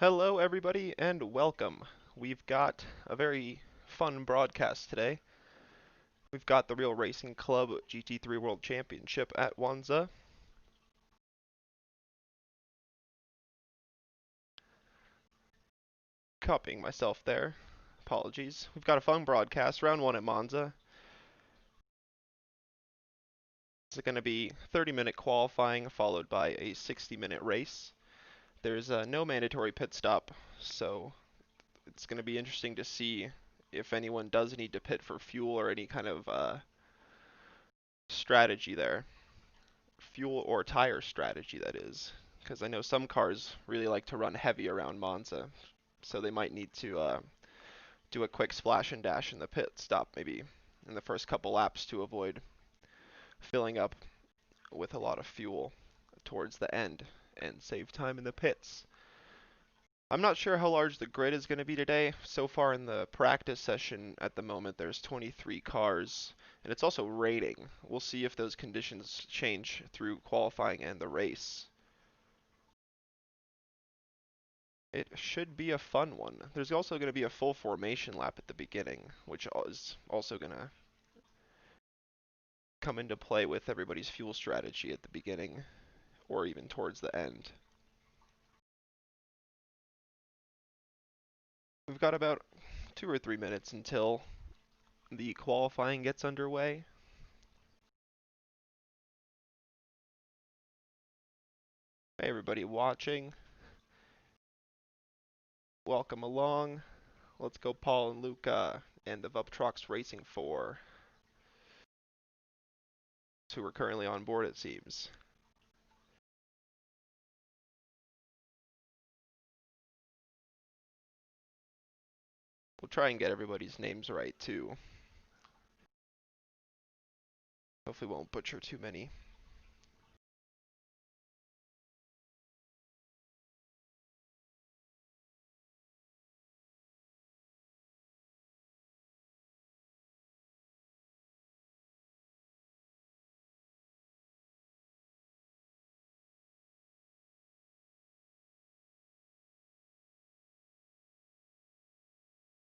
Hello, everybody, and welcome. We've got a very fun broadcast today. We've got the Real Racing Club GT3 World Championship at Wanza. Copying myself there. Apologies. We've got a fun broadcast, round one at Monza. It's going to be 30-minute qualifying followed by a 60-minute race. There's no mandatory pit stop, so it's going to be interesting to see if anyone does need to pit for fuel or any kind of strategy there. Fuel or tire strategy, that is. Because I know some cars really like to run heavy around Monza, so they might need to do a quick splash and dash in the pit stop, maybe in the first couple laps to avoid filling up with a lot of fuel towards the end and save time in the pits. I'm not sure how large the grid is going to be today. So far in the practice session at the moment, there's 23 cars, and it's also raining. We'll see if those conditions change through qualifying and the race. It should be a fun one. There's also going to be a full formation lap at the beginning, which is also going to come into play with everybody's fuel strategy at the beginning or even towards the end. We've got about 2 or 3 minutes until the qualifying gets underway. Hey, everybody watching, welcome along. Let's go Paul and Luca and the Vuptrox Racing 4, who are currently on board, it seems. We'll try and get everybody's names right, too. Hopefully won't butcher too many.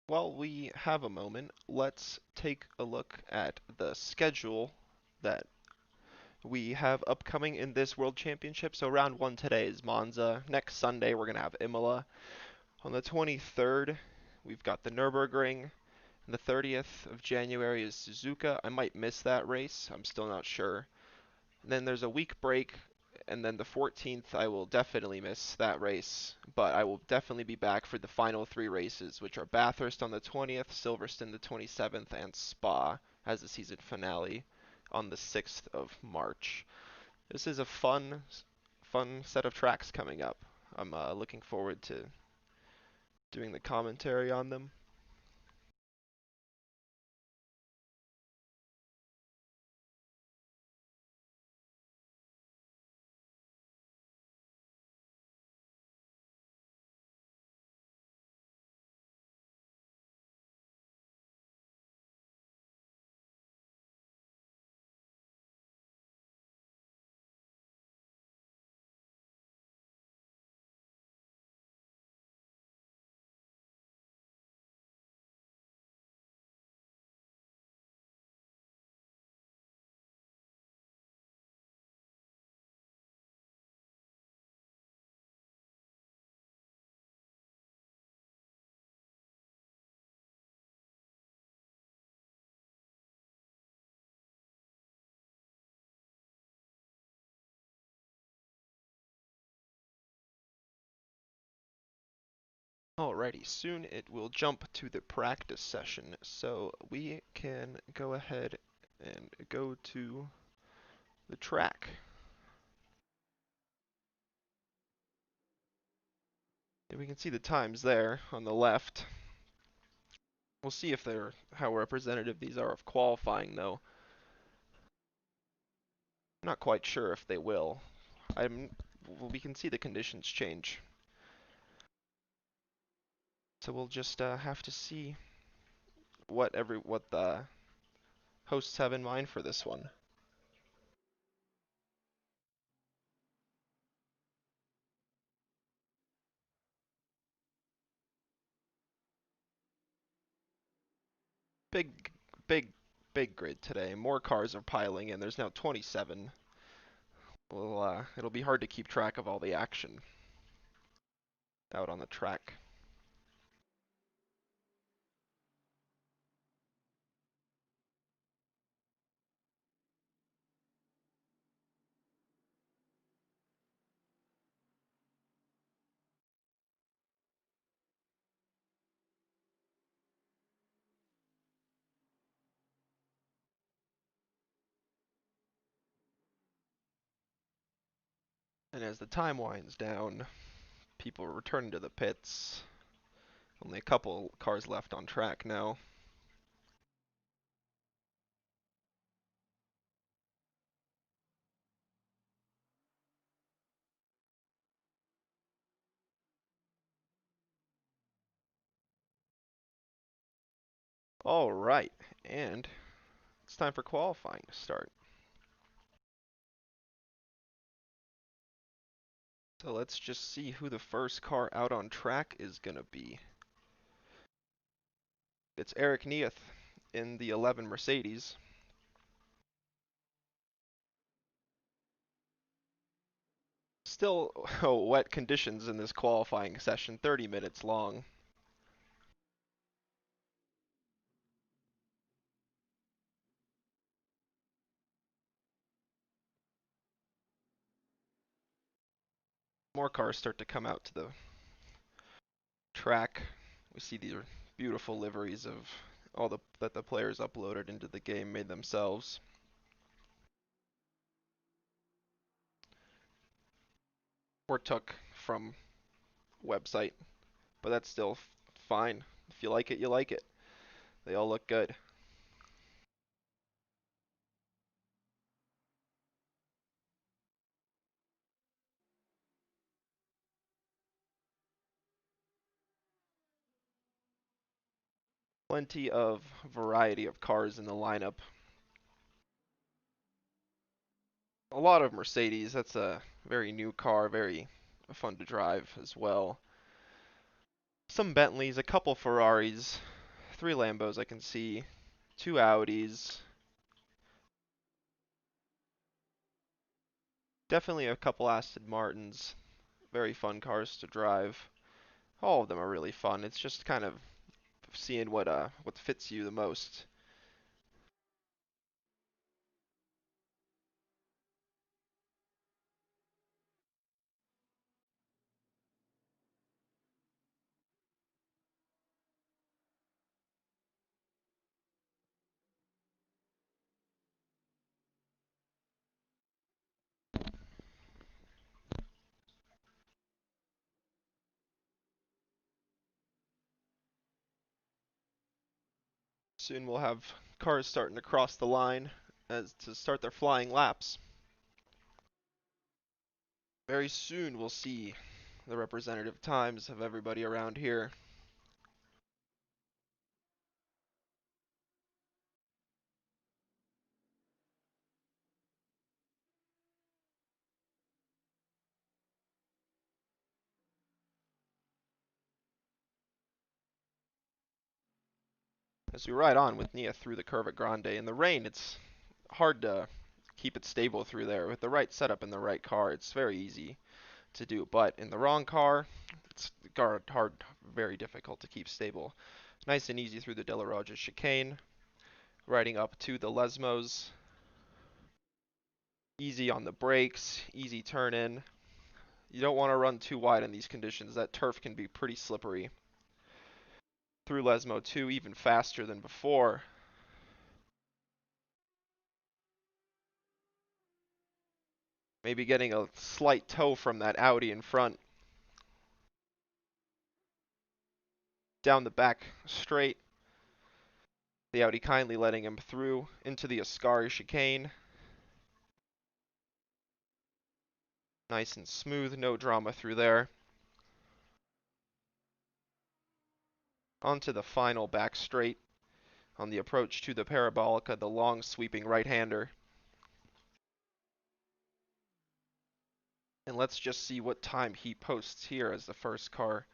While we have a moment, let's take a look at the schedule that we have upcoming in this World Championship. So round one today is Monza. Next Sunday we're going to have Imola. On the 23rd, we've got the Nürburgring. And the 30th of January is Suzuka. I might miss that race. I'm still not sure. And then there's a week break, and then the 14th I will definitely miss that race, but I will definitely be back for the final three races, which are Bathurst on the 20th, Silverstone the 27th, and Spa as the season finale on the 6th of March. This is a fun set of tracks coming up. I'm looking forward to doing the commentary on them. Alrighty, soon it will jump to the practice session, so we can go ahead and go to the track. And we can see the times there on the left. We'll see if they're how representative these are of qualifying, though. I'm not quite sure if they will. We can see the conditions change. So we'll just have to see what the hosts have in mind for this one. Big, big, big grid today. More cars are piling in. There's now 27. Well, it'll be hard to keep track of all the action out on the track. And as the time winds down, people are returning to the pits. Only a couple cars left on track now. All right, and it's time for qualifying to start. So let's just see who the first car out on track is going to be. It's Eric Neath in the 11 Mercedes. Still wet conditions in this qualifying session, 30 minutes long. More cars start to come out to the track. We see these beautiful liveries of all that the players uploaded into the game made themselves. Or took from website, but that's still fine. If you like it, you like it. They all look good. Plenty of variety of cars in the lineup. A lot of Mercedes. That's a very new car, very fun to drive as well. Some Bentleys, a couple Ferraris, 3 Lambos I can see, 2 Audis, definitely a couple Aston Martins. Very fun cars to drive. All of them are really fun. It's just kind of seeing what fits you the most. Soon we'll have cars starting to cross the line as to start their flying laps. Very soon we'll see the representative times of everybody around here. As we ride on with Nia through the Curva Grande, in the rain it's hard to keep it stable through there. With the right setup and the right car, it's very easy to do, but in the wrong car, it's hard, very difficult to keep stable. Nice and easy through the De La Roja chicane, riding up to the Lesmos. Easy on the brakes, easy turn in. You don't want to run too wide in these conditions. That turf can be pretty slippery. Through Lesmo 2 even faster than before. Maybe getting a slight toe from that Audi in front. Down the back straight. The Audi kindly letting him through into the Ascari chicane. Nice and smooth, no drama through there. Onto the final back straight on the approach to the Parabolica, the long sweeping right-hander. And let's just see what time he posts here as the first car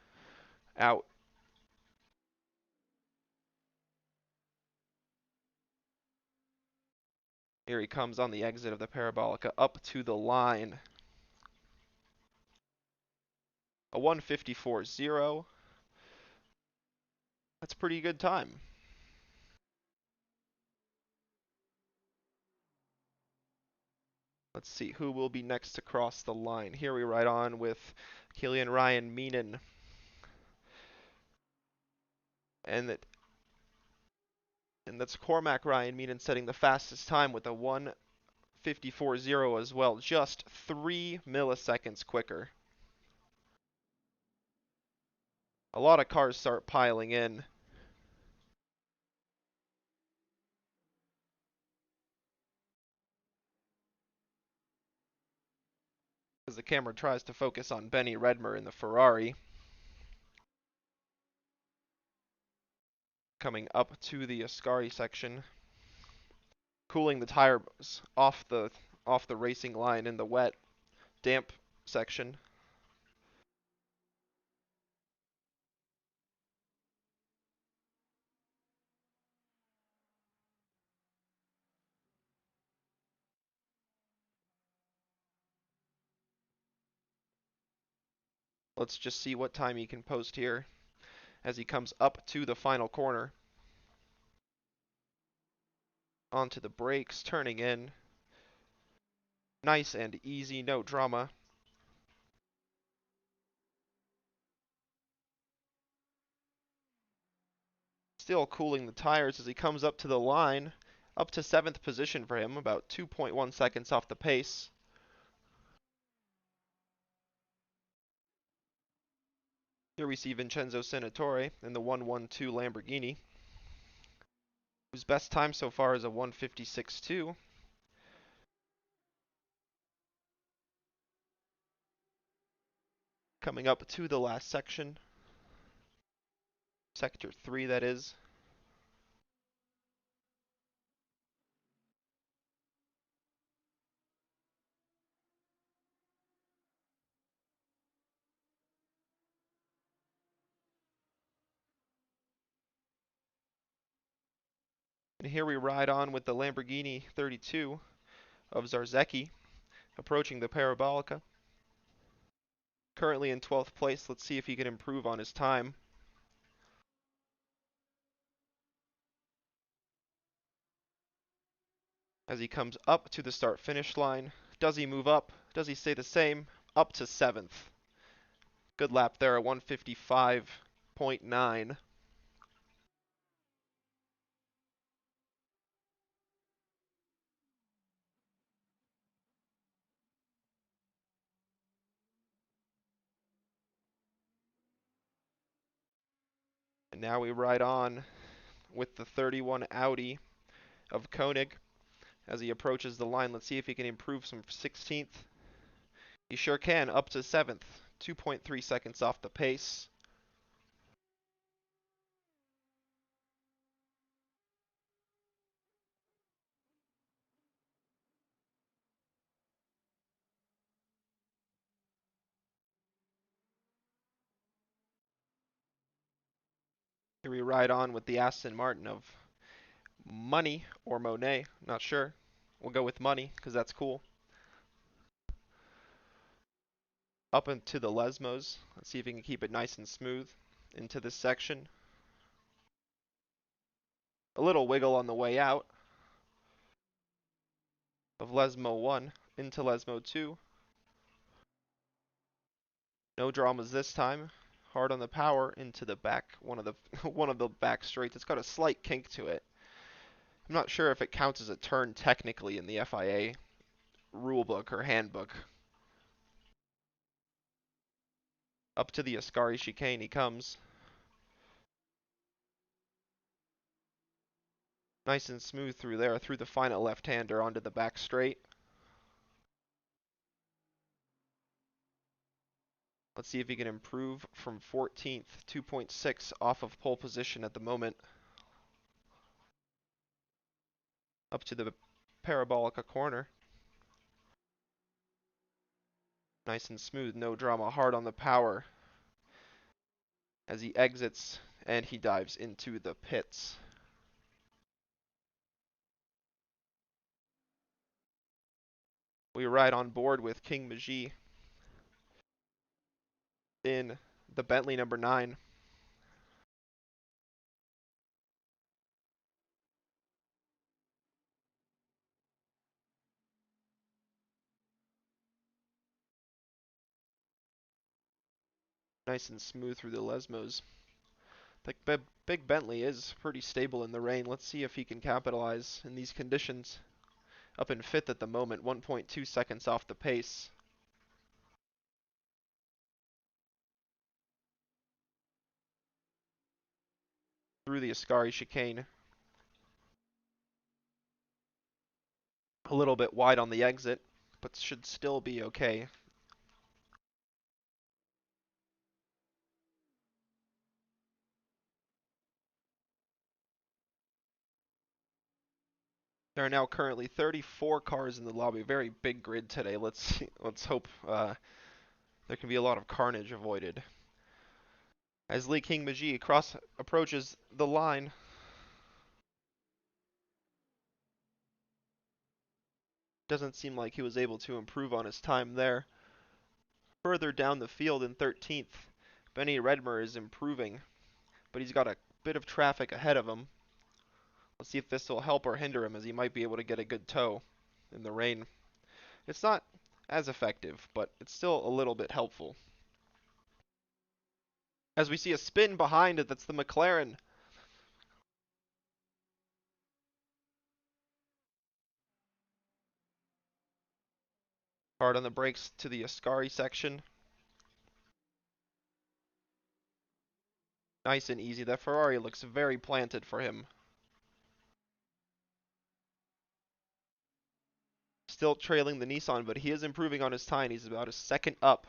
out. Here he comes on the exit of the Parabolica up to the line. A 1:54.0. That's a pretty good time. Let's see who will be next to cross the line. Here we ride on with Killian Ryan Meenan. And that and that's Cormac Ryan Meenan setting the fastest time with a 1:54.0 as well, just 3 milliseconds quicker. A lot of cars start piling in as the camera tries to focus on Benny Redmer in the Ferrari. Coming up to the Ascari section, cooling the tires off the racing line in the wet, damp section. Let's just see what time he can post here as he comes up to the final corner. Onto the brakes, turning in. Nice and easy, no drama. Still cooling the tires as he comes up to the line. Up to 7th position for him, about 2.1 seconds off the pace. Here we see Vincenzo Senatore in the 112 Lamborghini, whose best time so far is a 1:56.2. Coming up to the last section, Sector 3 that is. And here we ride on with the Lamborghini 32 of Zarzecki, approaching the Parabolica. Currently in 12th place, let's see if he can improve on his time. As he comes up to the start-finish line, does he move up? Does he stay the same? Up to 7th. Good lap there, a 1:55.9. And now we ride on with the 31 Audi of Koenig as he approaches the line. Let's see if he can improve from 16th. He sure can, up to 7th, 2.3 seconds off the pace. Here we ride on with the Aston Martin of Money or Monet, not sure. We'll go with Money because that's cool. Up into the Lesmos. Let's see if he can keep it nice and smooth into this section. A little wiggle on the way out of Lesmo 1 into Lesmo 2. No dramas this time. Hard on the power into the back, one of the one of the back straights. It's got a slight kink to it. I'm not sure if it counts as a turn technically in the FIA rulebook or handbook. Up to the Ascari chicane he comes. Nice and smooth through there, through the final left-hander onto the back straight. Let's see if he can improve from 14th, 2.6 off of pole position at the moment. Up to the Parabolica corner. Nice and smooth, no drama, hard on the power as he exits and he dives into the pits. We ride on board with King Majee in the Bentley number 9. Nice and smooth through the Lesmos. The big Bentley is pretty stable in the rain. Let's see if he can capitalize in these conditions. Up in 5th at the moment, 1.2 seconds off the pace. Through the Ascari chicane. A little bit wide on the exit, but should still be okay. There are now currently 34 cars in the lobby. Very big grid today. Let's hope there can be a lot of carnage avoided. As Lee King Majee approaches the line. Doesn't seem like he was able to improve on his time there. Further down the field in 13th, Benny Redmer is improving, but he's got a bit of traffic ahead of him. Let's see if this will help or hinder him, as he might be able to get a good tow in the rain. It's not as effective, but it's still a little bit helpful. As we see a spin behind it, that's the McLaren. Hard on the brakes to the Ascari section. Nice and easy. That Ferrari looks very planted for him. Still trailing the Nissan, but he is improving on his time. He's about a second up.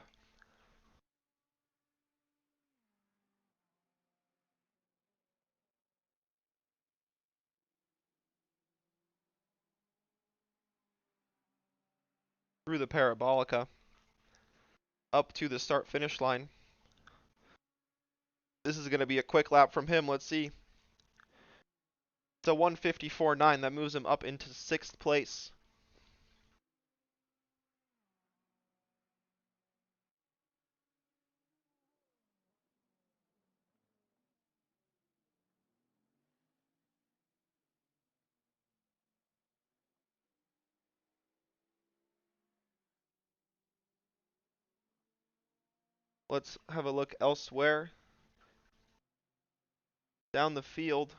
Through the Parabolica. Up to the start-finish line. This is going to be a quick lap from him. Let's see. It's a 1:54.9. That moves him up into 6th place. Let's have a look elsewhere. Down the field.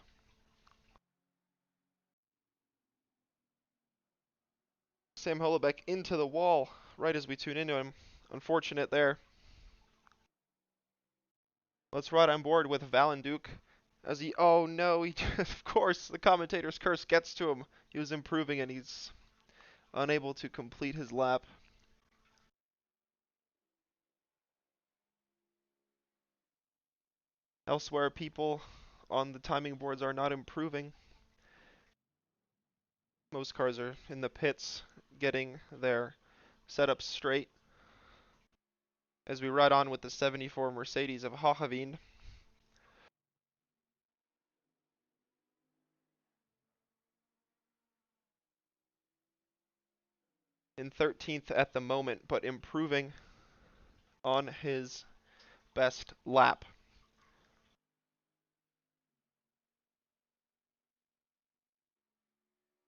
Sam Holobeck into the wall right as we tune into him. Unfortunate there. Let's ride on board with Valenduke as he, oh no, of course, the commentator's curse gets to him. He was improving and he's unable to complete his lap. Elsewhere, people on the timing boards are not improving. Most cars are in the pits getting their setup straight. As we ride on with the 74 Mercedes of Hochaveen. In 13th at the moment, but improving on his best lap.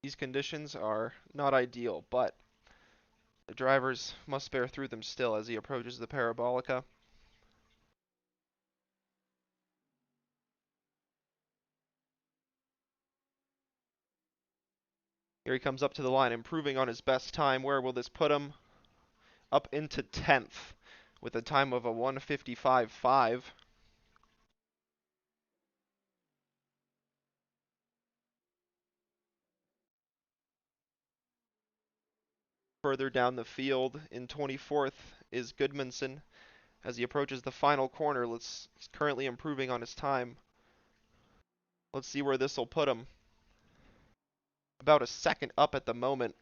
These conditions are not ideal, but the drivers must bear through them still as he approaches the Parabolica. Here he comes up to the line, improving on his best time. Where will this put him? Up into 10th with a time of a 1:55.5. Further down the field in 24th is Goodmanson as he approaches the final corner. He's currently improving on his time. Let's see where this will put him. About a second up at the moment.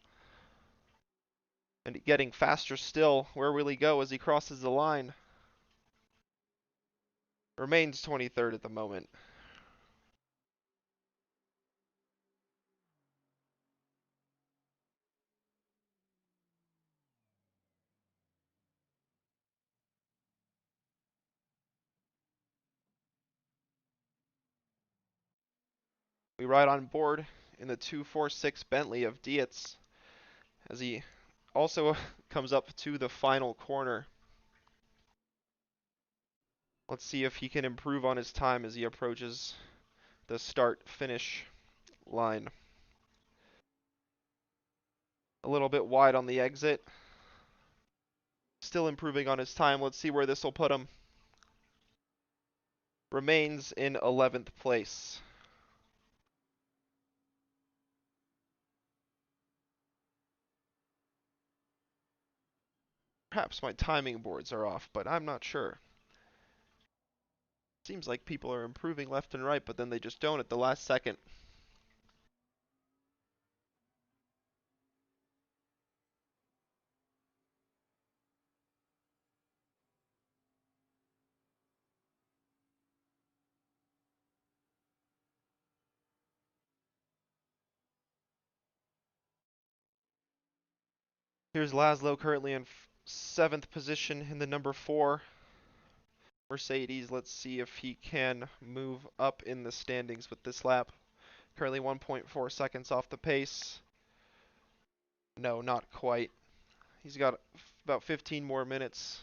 And getting faster still. Where will he go as he crosses the line? Remains 23rd at the moment. We ride on board in the 246 Bentley of Dietz as he also comes up to the final corner. Let's see if he can improve on his time as he approaches the start-finish line. A little bit wide on the exit. Still improving on his time. Let's see where this will put him. Remains in 11th place. Perhaps my timing boards are off, but I'm not sure. Seems like people are improving left and right, but then they just don't at the last second. Here's Laszlo currently in 7th position in the number 4 Mercedes. Let's see if he can move up in the standings with this lap. Currently 1.4 seconds off the pace. No, not quite. He's got about 15 more minutes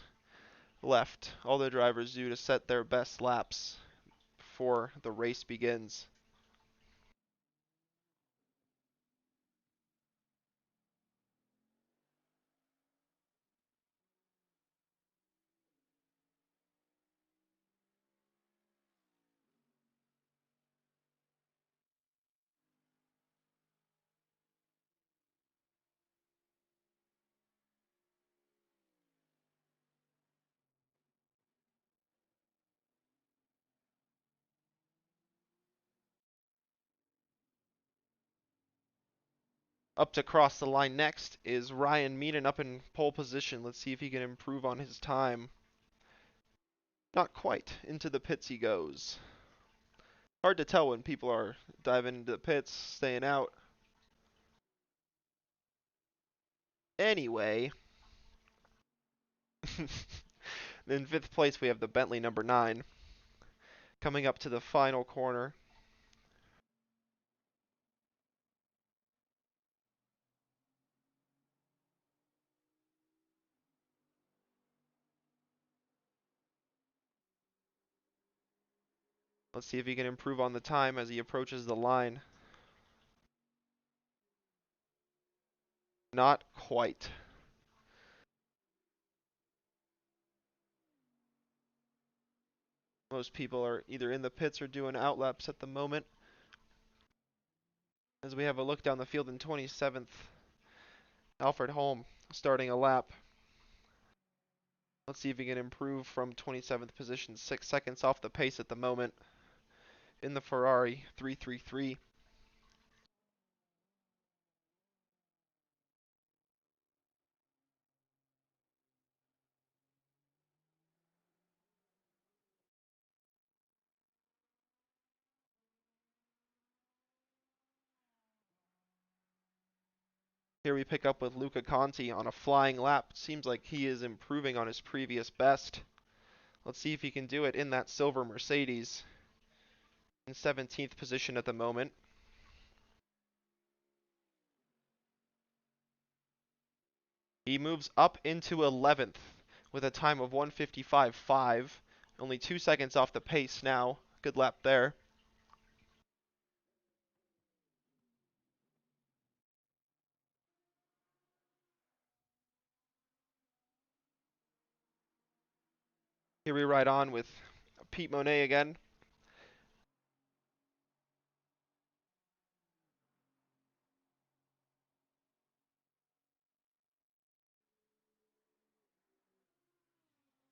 left. All the drivers do to set their best laps before the race begins. Up to cross the line next is Ryan Meenen up in pole position. Let's see if he can improve on his time. Not quite. Into the pits he goes. Hard to tell when people are diving into the pits, staying out. Anyway, in 5th place we have the Bentley number 9 coming up to the final corner. Let's see if he can improve on the time as he approaches the line. Not quite. Most people are either in the pits or doing outlaps at the moment. As we have a look down the field in 27th, Alfred Holm starting a lap. Let's see if he can improve from 27th position, 6 seconds off the pace at the moment in the Ferrari 333. Here we pick up with Luca Conti on a flying lap. Seems like he is improving on his previous best. Let's see if he can do it in that silver Mercedes. In 17th position at the moment. He moves up into 11th with a time of 1:55.5. Only 2 seconds off the pace now. Good lap there. Here we ride on with Pete Monet again.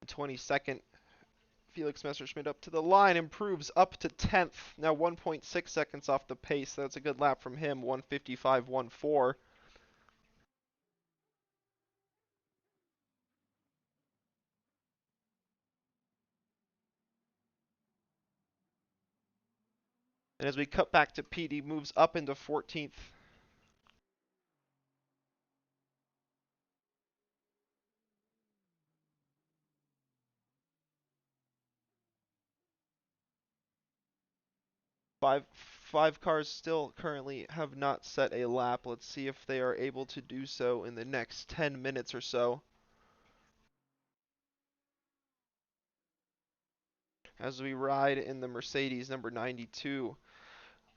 In 22nd, Felix Messerschmidt up to the line, improves up to 10th. Now 1.6 seconds off the pace. That's a good lap from him, 1:55.14. And as we cut back to Pete, he moves up into 14th. 5 cars still currently have not set a lap. Let's see if they are able to do so in the next 10 minutes or so. As we ride in the Mercedes number 92,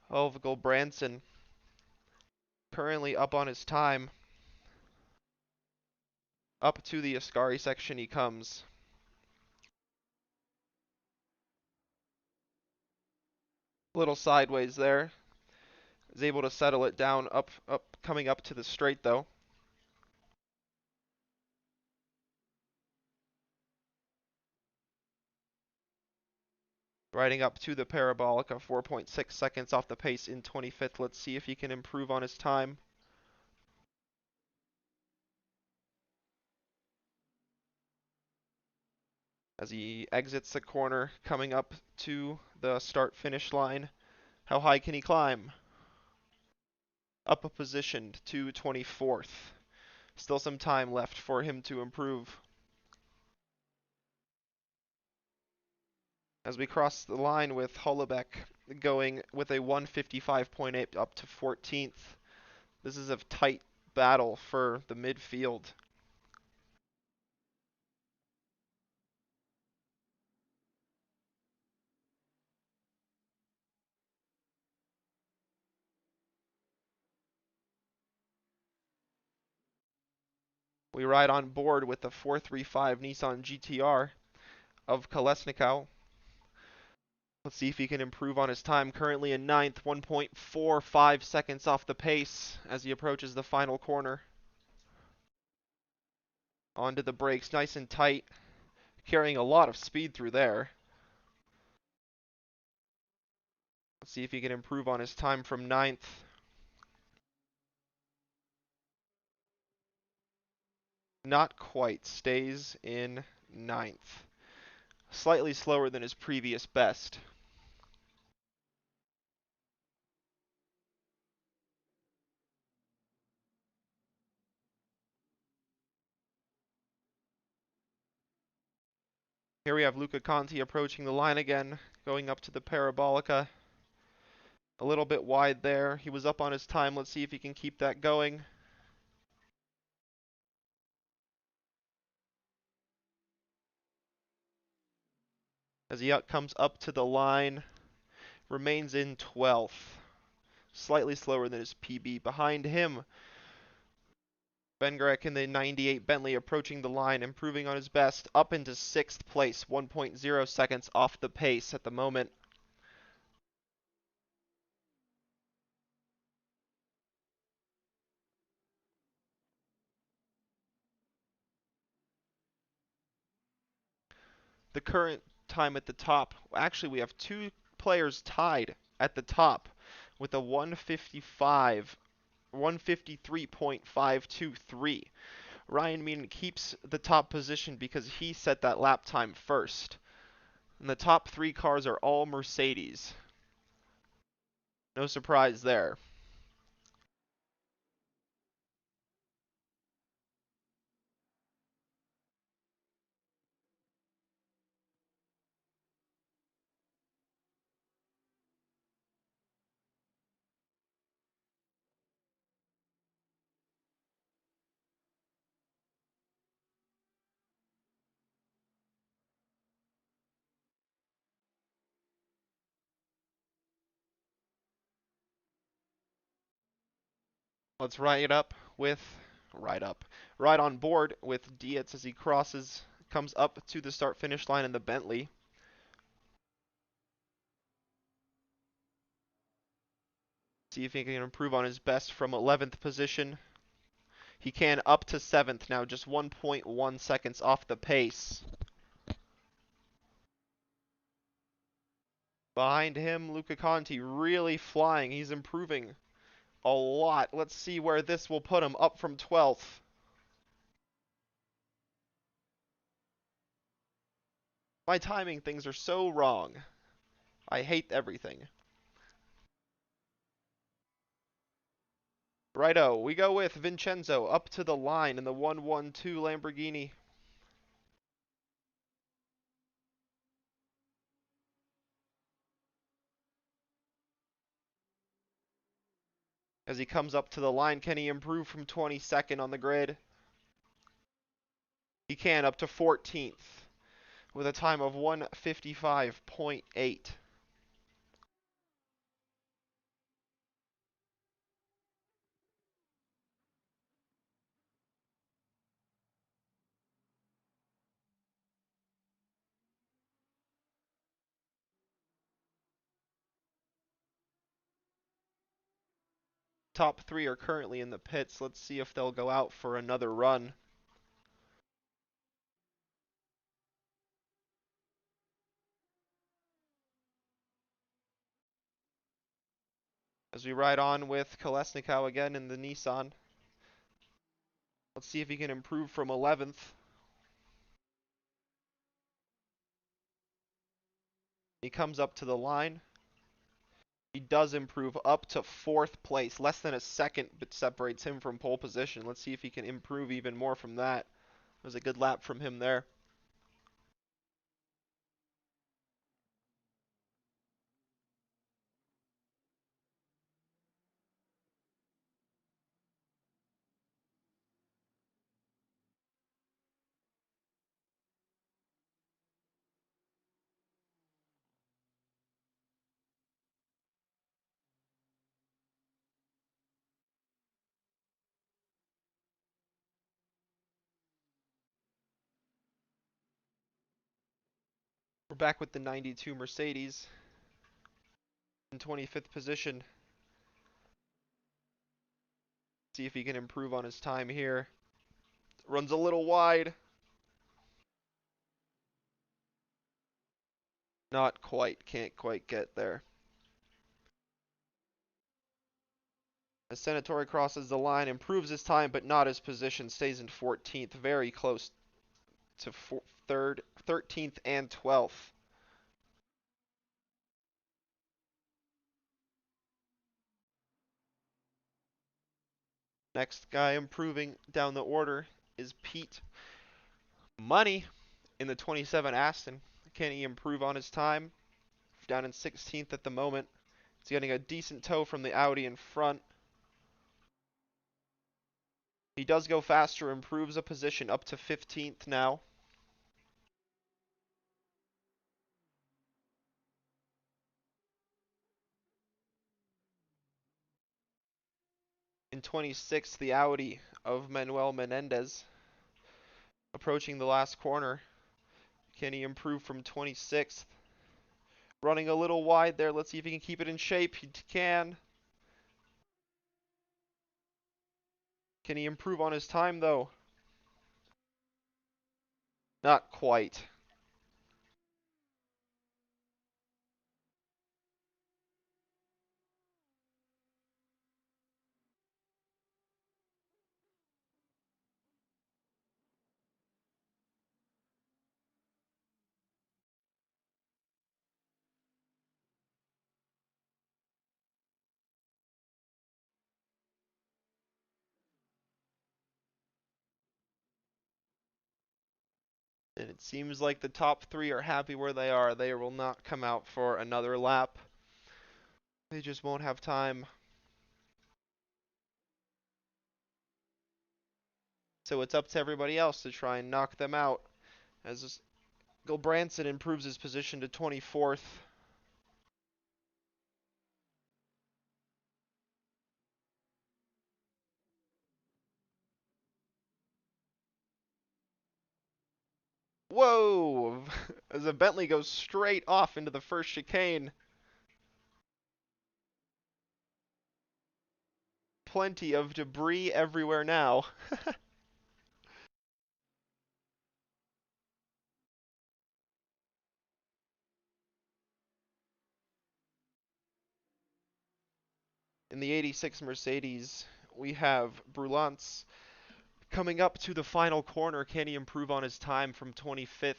Olvigel Branson currently up on his time. Up to the Ascari section he comes. Little sideways there. Is able to settle it down coming up to the straight though. Riding up to the Parabolica, 4.6 seconds off the pace in 25th. Let's see if he can improve on his time. As he exits the corner, coming up to the start-finish line. How high can he climb? Up a position to 24th. Still some time left for him to improve. As we cross the line with Holobeck going with a 155.8 up to 14th. This is a tight battle for the midfield. We ride on board with the 435 Nissan GT3 of Kolesnikov. Let's see if he can improve on his time. Currently in 9th, 1.45 seconds off the pace as he approaches the final corner. Onto the brakes, nice and tight, carrying a lot of speed through there. Let's see if he can improve on his time from 9th. Not quite, stays in 9th. Slightly slower than his previous best. Here we have Luca Conti approaching the line again, going up to the Parabolica. A little bit wide there. He was up on his time. Let's see if he can keep that going. As he comes up to the line, remains in 12th. Slightly slower than his PB. Behind him, Ben Garek in the 98 Bentley approaching the line, improving on his best, up into 6th place, 1.0 seconds off the pace at the moment. The current time at the top, actually we have 2 players tied at the top with a 153.523. Ryan Meaden keeps the top position because he set that lap time first. And the top 3 cars are all Mercedes. No surprise there. Let's ride on board with Dietz as he comes up to the start finish line in the Bentley. See if he can improve on his best from 11th position. He can up to 7th now, just 1.1 seconds off the pace. Behind him, Luca Conti really flying. He's improving a lot. Let's see where this will put him, up from 12th. My timing things are so wrong. I hate everything. Righto, we go with Vincenzo up to the line in the 112 Lamborghini. As he comes up to the line, can he improve from 22nd on the grid? He can, up to 14th with a time of 1:55.8. Top three are currently in the pits. Let's see if they'll go out for another run. As we ride on with Kolesnikow again in the Nissan. Let's see if he can improve from 11th. He comes up to the line. He does improve up to 4th place. Less than a second but separates him from pole position. Let's see if he can improve even more from that. It was a good lap from him there. We're back with the 92 Mercedes in 25th position. See if he can improve on his time here. Runs a little wide. Not quite. Can't quite get there. As Senatori crosses the line, improves his time, but not his position. Stays in 14th. Very close to 13th and 12th. Next guy improving down the order is Pete Money in the 27 Aston. Can he improve on his time? Down in 16th at the moment. He's getting a decent tow from the Audi in front. He does go faster, improves a position up to 15th now. In 26th, the Audi of Manuel Menendez. Approaching the last corner. Can he improve from 26th? Running a little wide there. Let's see if he can keep it in shape. He can. Can he improve on his time, though? Not quite. And it seems like the top three are happy where they are. They will not come out for another lap. They just won't have time. So it's up to everybody else to try and knock them out. As Gilbranson improves his position to 24th. Whoa! As a Bentley goes straight off into the first chicane. Plenty of debris everywhere now. In the 86 Mercedes, we have Brulance coming up to the final corner. Can he improve on his time from 25th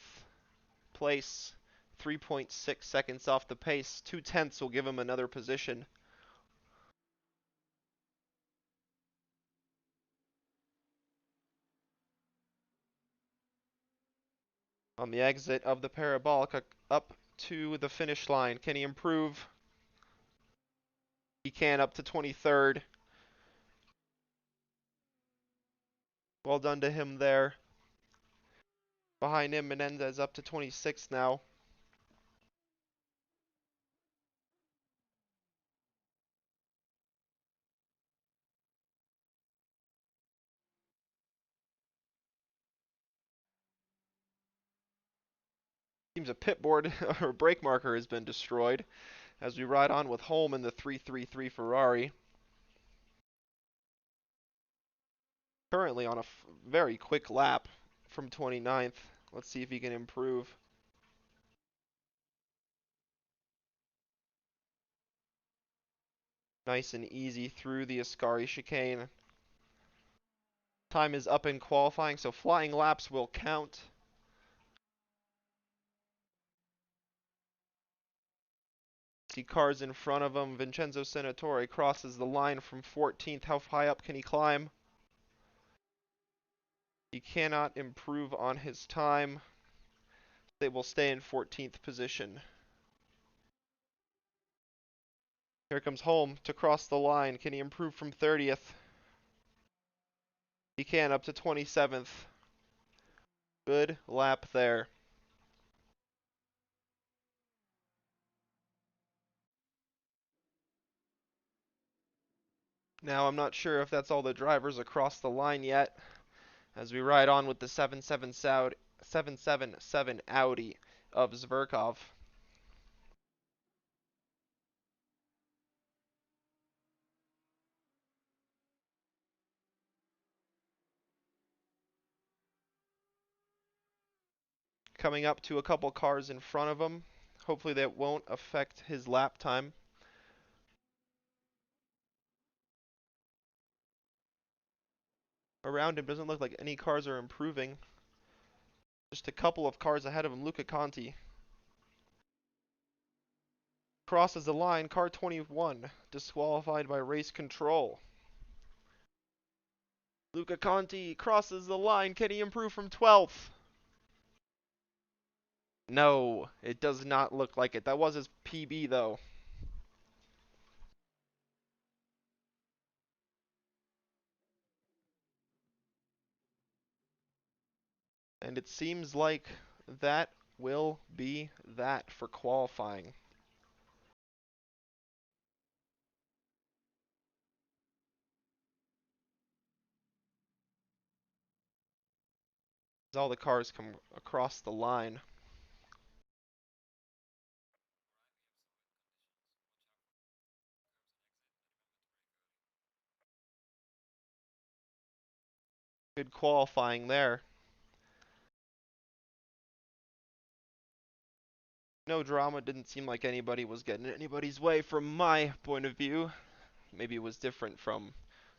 place? 3.6 seconds off the pace. 2/10 will give him another position. On the exit of the parabolic up to the finish line. Can he improve? He can, up to 23rd. Well done to him there. Behind him, Menendez up to 26 now. Seems a pit board or brake marker has been destroyed as we ride on with Holm in the 333 Ferrari. Currently on a very quick lap from 29th. Let's see if he can improve. Nice and easy through the Ascari chicane. Time is up in qualifying, so flying laps will count. See cars in front of him. Vincenzo Senatore crosses the line from 14th. How high up can he climb? He cannot improve on his time. They will stay in 14th position. Here comes Holm to cross the line. Can he improve from 30th? He can, up to 27th. Good lap there. Now I'm not sure if that's all the drivers across the line yet, as we ride on with the 777 Audi of Zverkov. Coming up to a couple cars in front of him. Hopefully that won't affect his lap time. Around him doesn't look like any cars are improving. Just a couple of cars ahead of him. Luca Conti crosses the line. Car 21 disqualified by race control. Luca Conti crosses the line. Can he improve from 12th? No, it does not look like it. That was his PB though. And it seems like that will be that for qualifying. As all the cars come across the line. Good qualifying there. No drama, didn't seem like anybody was getting in anybody's way from my point of view. Maybe it was different from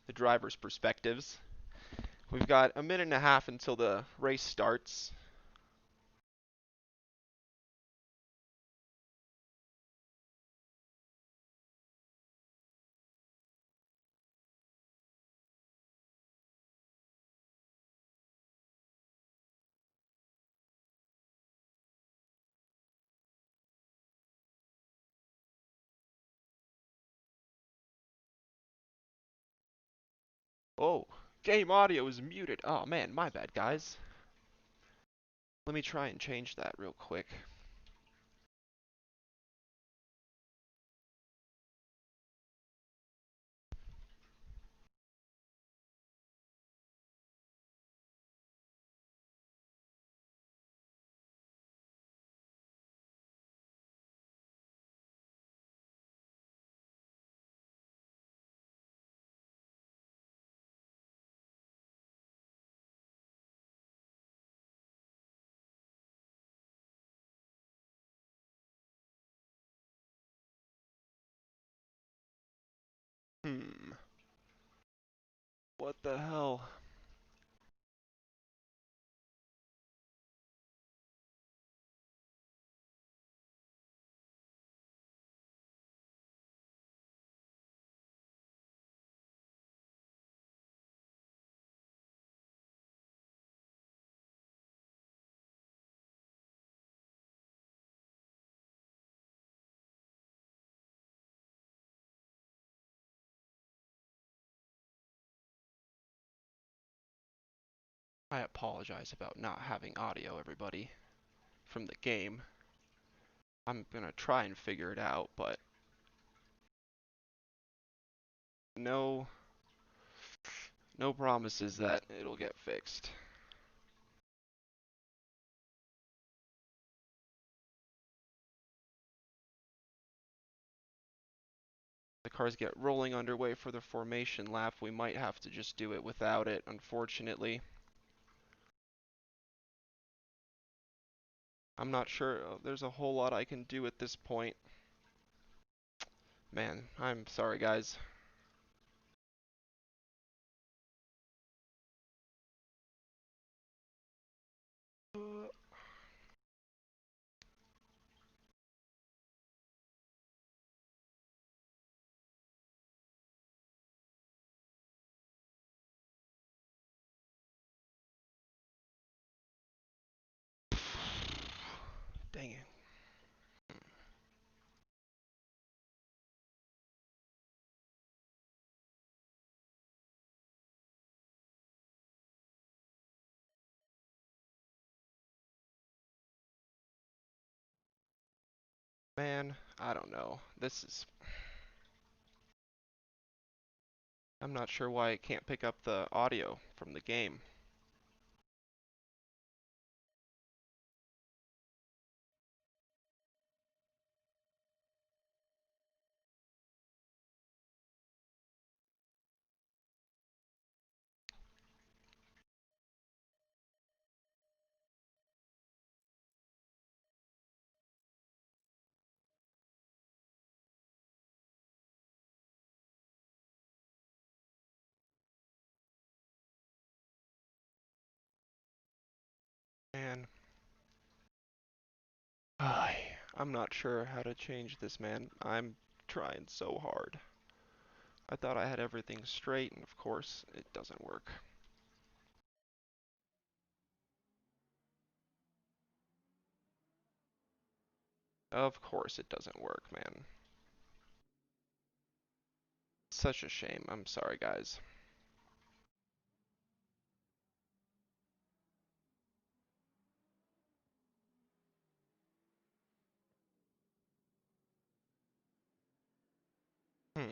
the driver's perspectives. We've got a minute and a half until the race starts. Oh, game audio is muted. Oh man, my bad, guys. Let me try and change that real quick. Hmm. What the hell? I apologize about not having audio, everybody, from the game. I'm gonna try and figure it out, but no, no promises that it'll get fixed. The cars get rolling underway for the formation lap. We might have to just do it without it, unfortunately. I'm not sure there's a whole lot I can do at this point. Man, I'm sorry, guys. Dang it. Man, I don't know. I'm not sure why it can't pick up the audio from the game. Man. I'm not sure how to change this, man. I'm trying so hard. I thought I had everything straight, and of course, it doesn't work. Of course it doesn't work, man. Such a shame. I'm sorry, guys. Hmm.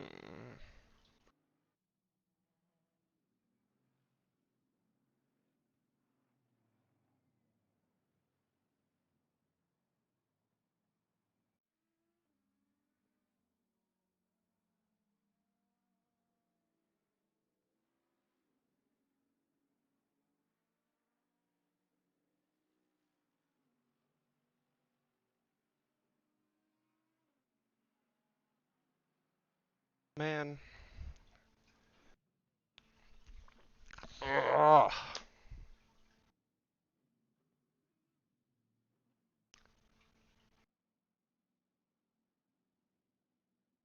Man. Ugh.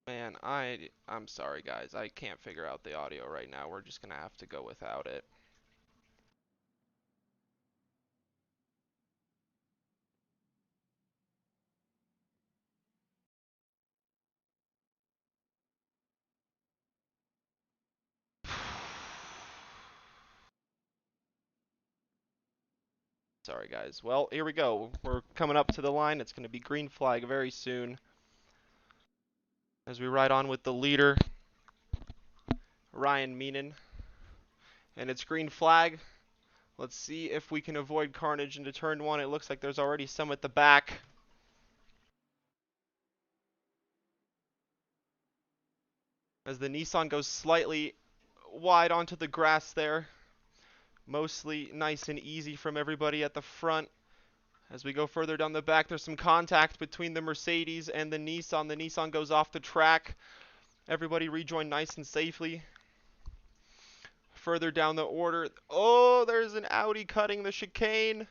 Man, I'm sorry, guys. I can't figure out the audio right now. We're just gonna have to go without it. Sorry, guys. Well, here we go. We're coming up to the line. It's gonna be green flag very soon as we ride on with the leader, Ryan Meenan. And it's green flag. Let's see if we can avoid carnage into turn one. It looks like there's already some at the back. As the Nissan goes slightly wide onto the grass there. Mostly nice and easy from everybody at the front. As we go further down the back, there's some contact between the Mercedes and the Nissan. The Nissan goes off the track. Everybody rejoined nice and safely. Further down the order, oh, there's an Audi cutting the chicane.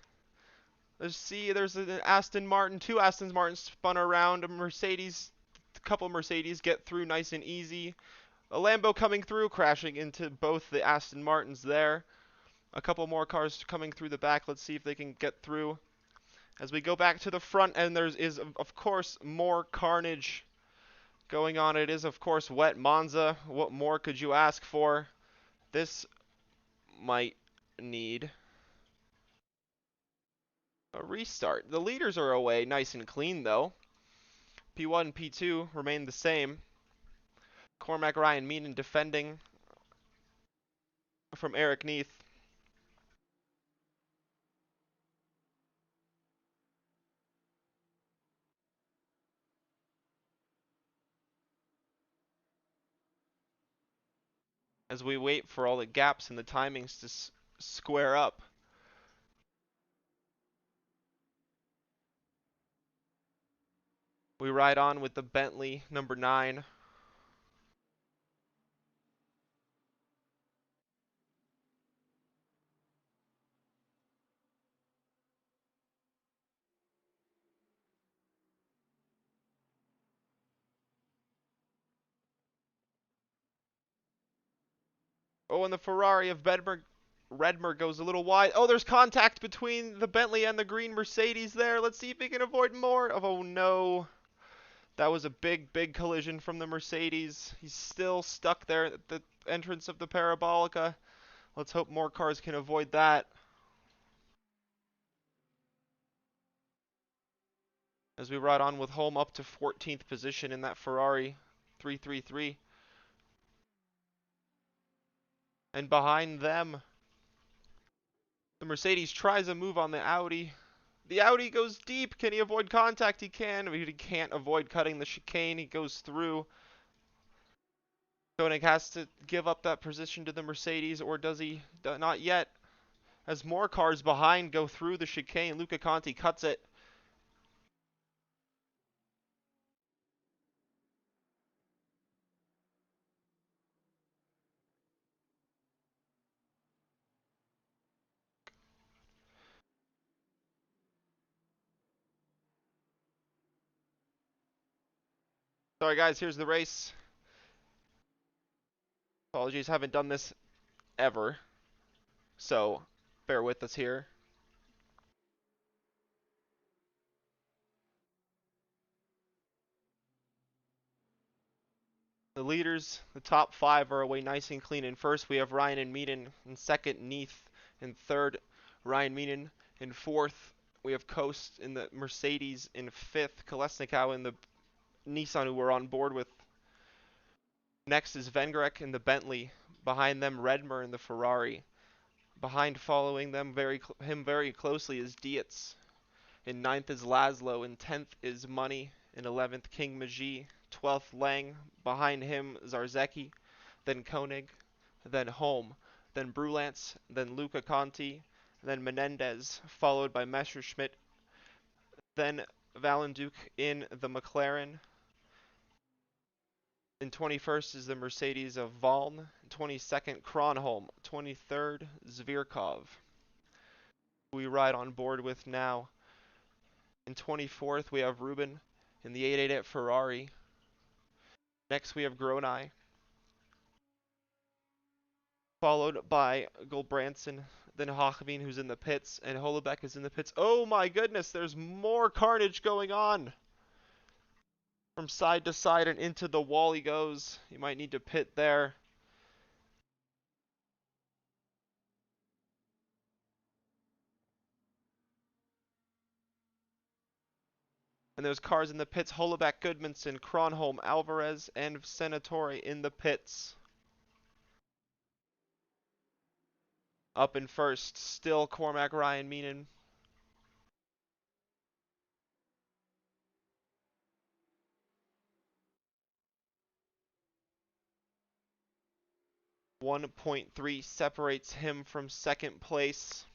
Let's see, there's an Aston Martin, two Aston Martins spun around, a couple Mercedes get through nice and easy. A Lambo coming through, crashing into both the Aston Martins there. A couple more cars coming through the back. Let's see if they can get through. As we go back to the front, and there is, of course, more carnage going on. It is, of course, wet Monza. What more could you ask for? This might need A restart. The leaders are away nice and clean, though. P1 and P2 remain the same. Cormac Ryan Meenan defending from Eric Neath. As we wait for all the gaps in the timings to square up. We ride on with the Bentley number 9. Oh, and the Ferrari of Redmer goes a little wide. Oh, there's contact between the Bentley and the green Mercedes there. Let's see if he can avoid more. Oh, no. That was a big, big collision from the Mercedes. He's still stuck there at the entrance of the Parabolica. Let's hope more cars can avoid that. As we ride on with home up to 14th position in that Ferrari 333. And behind them, the Mercedes tries a move on the Audi. The Audi goes deep. Can he avoid contact? He can, but he can't avoid cutting the chicane. He goes through. Koenig has to give up that position to the Mercedes, or does he? Not yet. As more cars behind go through the chicane, Luca Conti cuts it. Sorry guys, here's the race. Apologies, haven't done this ever, so bear with us here. The leaders, the top 5 are away nice and clean. In first, we have Ryan and Meaden. In second, Neath. In third, Ryan Meaden. In fourth, we have Coast in the Mercedes. In fifth, Kolesnikow in the Nissan, who we're on board with. Next is Vengrek in the Bentley. Behind them, Redmer in the Ferrari. Behind, following them very closely, is Dietz. In ninth is Laszlo. In 10th is Money. In 11th, King Magie. 12th, Lang. Behind him, Zarzecki. Then Koenig. Then Holm. Then Brulance. Then Luca Conti. Then Menendez, followed by Messerschmitt. Then Valenduc in the McLaren. In 21st is the Mercedes of Valm. 22nd, Kronholm. 23rd, Zvirkov. We ride on board with now. In 24th, we have Rubin in the 888 Ferrari. Next, we have Gronai, followed by Gulbranson, then Hochveen, who's in the pits, and Holobeck is in the pits. Oh my goodness, there's more carnage going on. From side to side and into the wall he goes. You might need to pit there. And there's cars in the pits. Holobeck, Goodmanson, Kronholm, Alvarez, and Senatore in the pits. Up in first, still Cormac Ryan Meenan. 1.3 separates him from second place.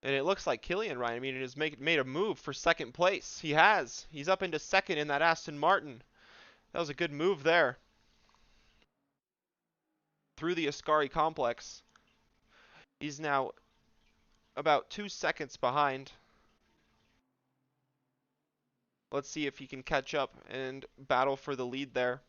And it looks like Killian Ryan Meenan has made a move for second place. He has. He's up into second in that Aston Martin. That was a good move there. Through the Ascari complex. He's now about 2 seconds behind. Let's see if he can catch up and battle for the lead there.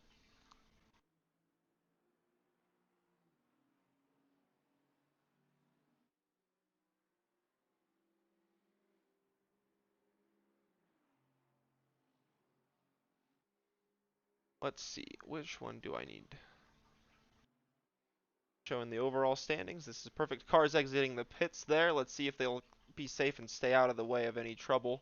Let's see, which one do I need? Showing the overall standings. This is perfect. Cars exiting the pits there. Let's see if they'll be safe and stay out of the way of any trouble.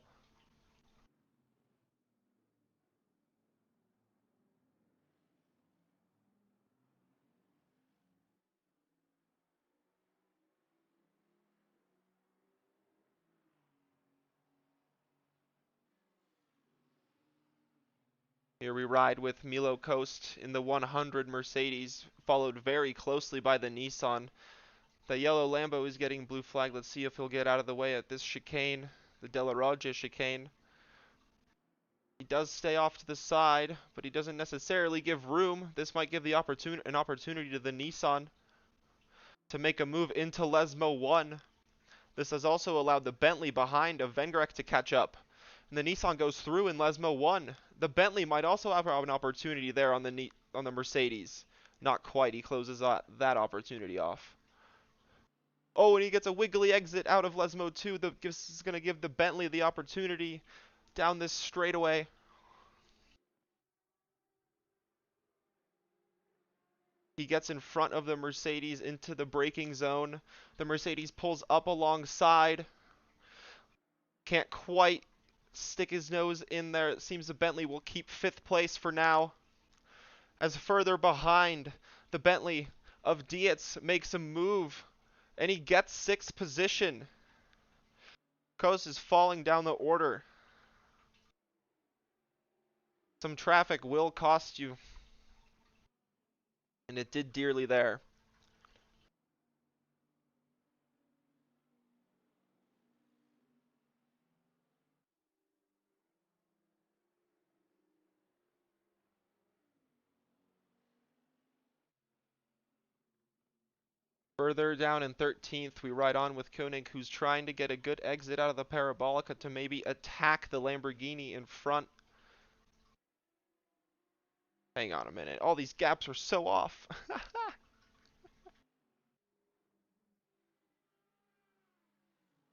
Here we ride with Milo Coast in the 100 Mercedes, followed very closely by the Nissan. The yellow Lambo is getting blue flag. Let's see if he'll get out of the way at this chicane, the Della Roggia chicane. He does stay off to the side, but he doesn't necessarily give room. This might give an opportunity to the Nissan to make a move into Lesmo 1. This has also allowed the Bentley behind of Vengrek to catch up. And the Nissan goes through in Lesmo 1. The Bentley might also have an opportunity there on the Mercedes. Not quite. He closes that opportunity off. Oh, and he gets a wiggly exit out of Lesmo 2. This is going to give the Bentley the opportunity down this straightaway. He gets in front of the Mercedes into the braking zone. The Mercedes pulls up alongside. Can't quite stick his nose in there. It seems the Bentley will keep 5th place for now. As further behind, the Bentley of Dietz makes a move, and he gets 6th position. Coast is falling down the order. Some traffic will cost you, and it did dearly there. Further down in 13th, we ride on with Koenig, who's trying to get a good exit out of the Parabolica to maybe attack the Lamborghini in front. Hang on a minute. All these gaps are so off.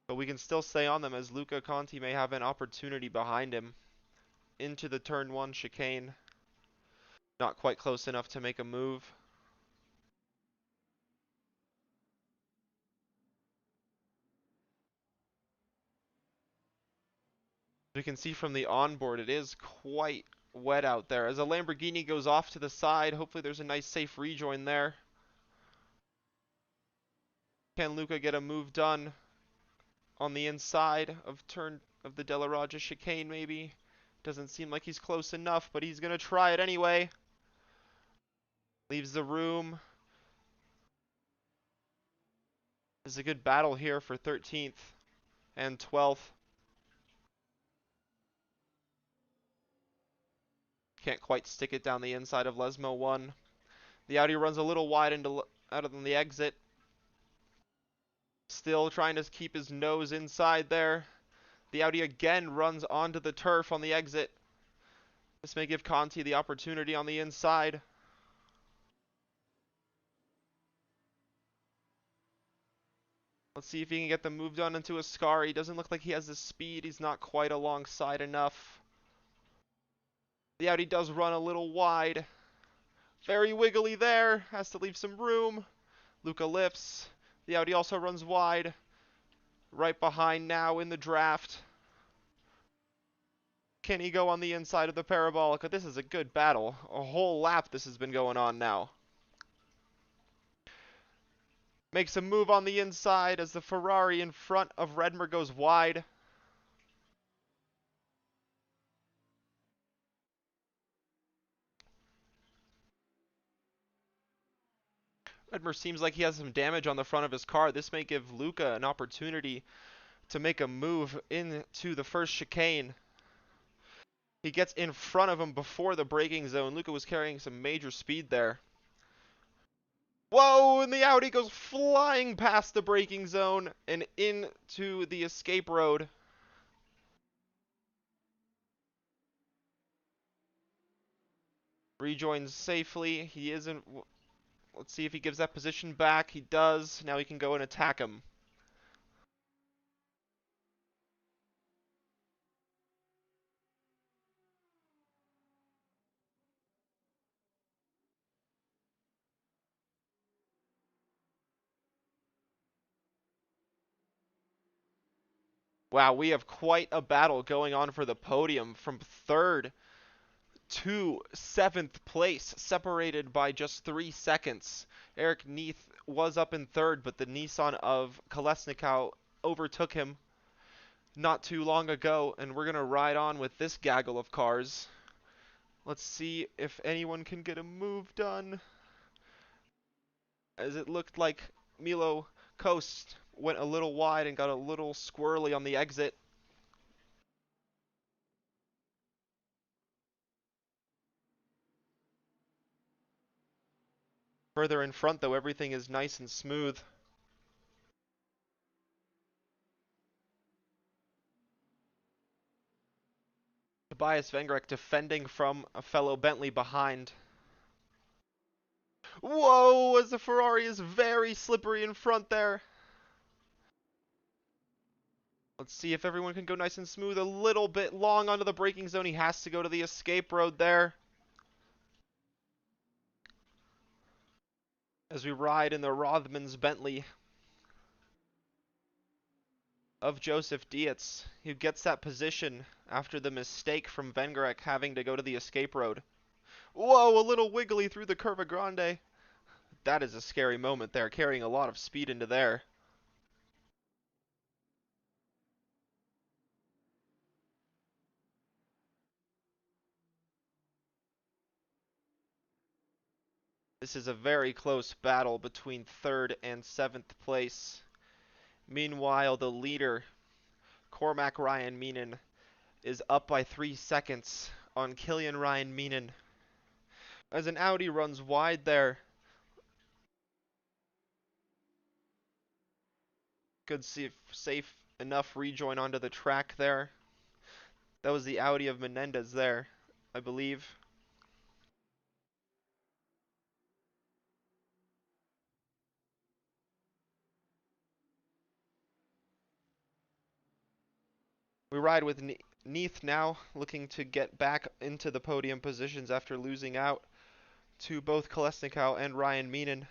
But we can still stay on them as Luca Conti may have an opportunity behind him into the turn 1 chicane. Not quite close enough to make a move. We can see from the onboard it is quite wet out there. As a Lamborghini goes off to the side, hopefully there's a nice safe rejoin there. Can Luca get a move done on the inside of the Della Roggia chicane maybe? Doesn't seem like he's close enough, but he's going to try it anyway. Leaves the room. This is a good battle here for 13th and 12th. Can't quite stick it down the inside of Lesmo 1. The Audi runs a little wide out of the exit. Still trying to keep his nose inside there. The Audi again runs onto the turf on the exit. This may give Conti the opportunity on the inside. Let's see if he can get the move done into a Scar. He doesn't look like he has the speed. He's not quite alongside enough. The Audi does run a little wide. Very wiggly there. Has to leave some room. Luca lifts. The Audi also runs wide. Right behind now in the draft. Can he go on the inside of the Parabolica? This is a good battle. A whole lap this has been going on now. Makes a move on the inside as the Ferrari in front of Redmer goes wide. Redmer seems like he has some damage on the front of his car. This may give Luca an opportunity to make a move into the first chicane. He gets in front of him before the braking zone. Luca was carrying some major speed there. Whoa, and the Audi goes flying past the braking zone and into the escape road. Rejoins safely. He isn't... Let's see if he gives that position back. He does. Now he can go and attack him. Wow, we have quite a battle going on for the podium from third to seventh place, separated by just 3 seconds. Eric Neath was up in third, but the Nissan of Kolesnikow overtook him not too long ago, and we're going to ride on with this gaggle of cars. Let's see if anyone can get a move done, as it looked like Milo Coast went a little wide and got a little squirrely on the exit. Further in front, though, everything is nice and smooth. Tobias Vengrek defending from a fellow Bentley behind. Whoa, as the Ferrari is very slippery in front there. Let's see if everyone can go nice and smooth. A little bit long onto the braking zone. He has to go to the escape road there. As we ride in the Rothmans Bentley of Joseph Dietz, who gets that position after the mistake from Vengrek having to go to the escape road. Whoa, a little wiggly through the Curva Grande. That is a scary moment there, carrying a lot of speed into there. This is a very close battle between third and seventh place. Meanwhile, the leader, Cormac Ryan Meenan, is up by 3 seconds on Killian Ryan Meenan. As an Audi runs wide there. Good, safe enough rejoin onto the track there. That was the Audi of Menendez there, I believe. We ride with Neath now, looking to get back into the podium positions after losing out to both Kolesnikow and Ryan Meenan.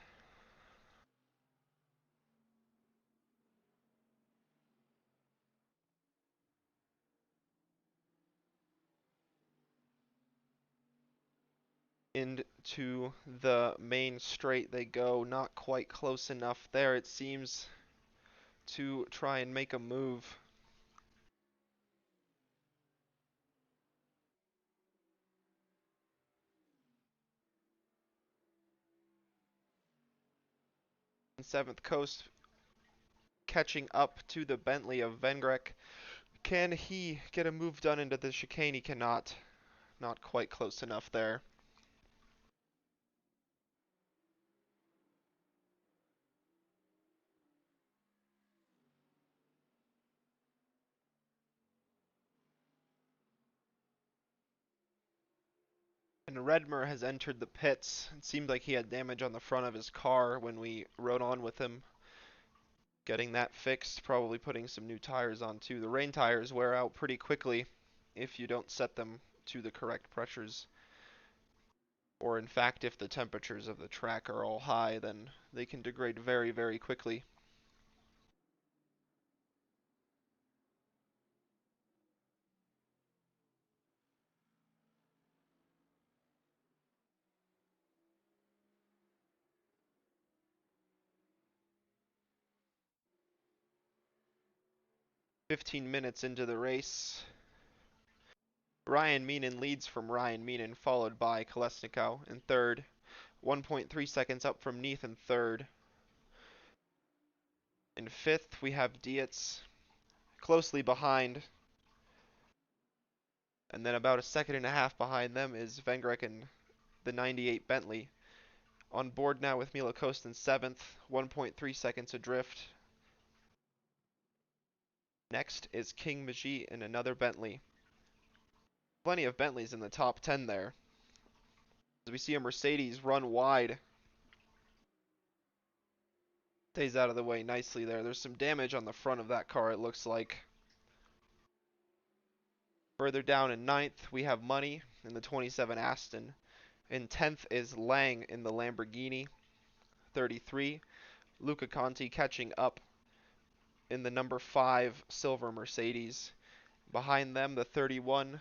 Into the main straight they go, not quite close enough there, it seems, to try and make a move. Seventh Coast catching up to the Bentley of Vengrek. Can he get a move done into the chicane? He cannot. Not quite close enough there. And Redmer has entered the pits. It seemed like he had damage on the front of his car when we rode on with him. Getting that fixed, probably putting some new tires on too. The rain tires wear out pretty quickly if you don't set them to the correct pressures. Or in fact, if the temperatures of the track are all high, then they can degrade very, very quickly. 15 minutes into the race, Ryan Meenan leads from Ryan Meenan, followed by Kolesnikow in third. 1.3 seconds up from Neath in third. In fifth, we have Dietz closely behind. And then about a second and a half behind them is Vengrek and the 98 Bentley. On board now with Milo Coast in seventh, 1.3 seconds adrift. Next is King Majit in another Bentley. Plenty of Bentleys in the top 10 there. As we see a Mercedes run wide. Stays out of the way nicely there. There's some damage on the front of that car, it looks like. Further down in ninth, we have Money in the 27 Aston. In 10th is Lang in the Lamborghini, 33. Luca Conti catching up in the number 5 silver Mercedes. Behind them, the 31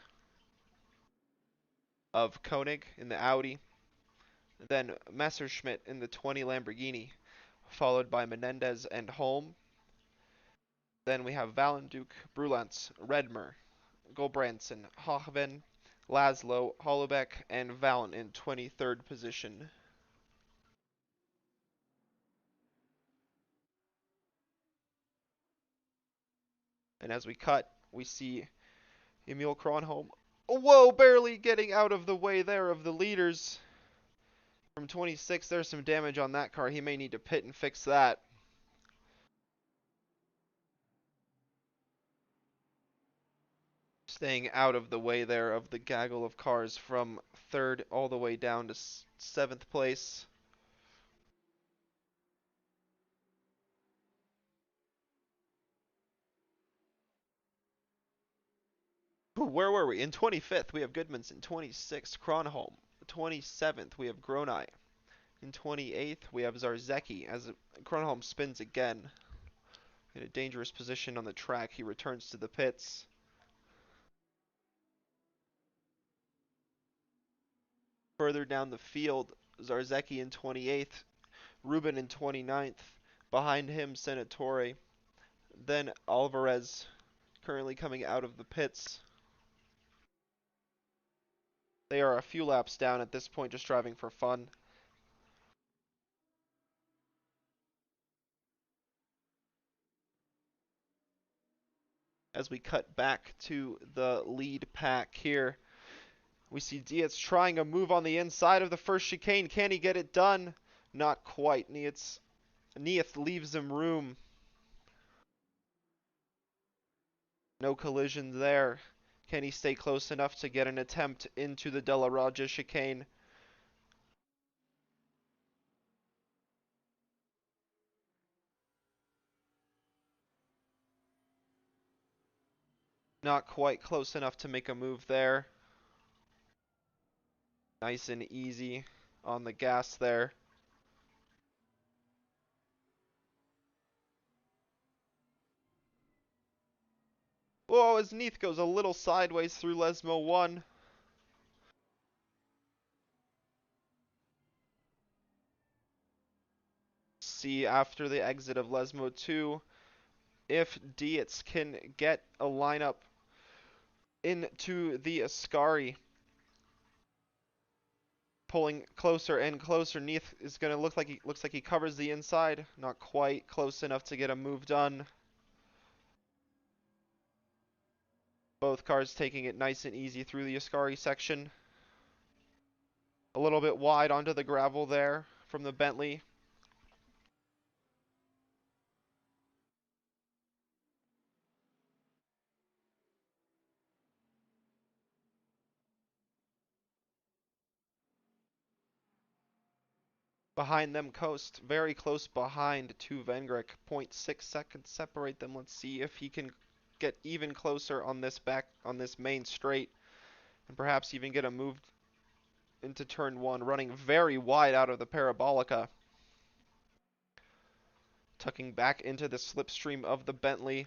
of Koenig in the Audi. Then Messerschmitt in the 20 Lamborghini, followed by Menendez and Holm. Then we have Valenduc, Brulance, Redmer, Gulbranson, Hochven, Laszlo, Holobeck, and Valen in 23rd position. And as we cut, we see Emil Kronholm. Whoa, barely getting out of the way there of the leaders. From 26, there's some damage on that car. He may need to pit and fix that. Staying out of the way there of the gaggle of cars from 3rd all the way down to 7th place. Where were we? In 25th, we have Goodmanson. 26th, Kronholm. 27th, we have Gronai. In 28th, we have Zarzecki as Kronholm spins again. In a dangerous position on the track, he returns to the pits. Further down the field, Zarzecki in 28th, Rubin in 29th. Behind him, Senatore. Then Alvarez, currently coming out of the pits. They are a few laps down at this point, just driving for fun. As we cut back to the lead pack here, we see Dietz trying a move on the inside of the first chicane. Can he get it done? Not quite. Nieth leaves him room. No collision there. Can he stay close enough to get an attempt into the Della Raja chicane? Not quite close enough to make a move there. Nice and easy on the gas there. Whoa, as Neath goes a little sideways through Lesmo 1. See after the exit of Lesmo 2 if Dietz can get a lineup into the Ascari. Pulling closer and closer. Neath is going to looks like he covers the inside. Not quite close enough to get a move done. Both cars taking it nice and easy through the Ascari section. A little bit wide onto the gravel there from the Bentley. Behind them, Coast, very close behind to Vengrick. 0.6 seconds separate them. Let's see if he can get even closer on this main straight, and perhaps even get a move into turn 1, running very wide out of the Parabolica. Tucking back into the slipstream of the Bentley.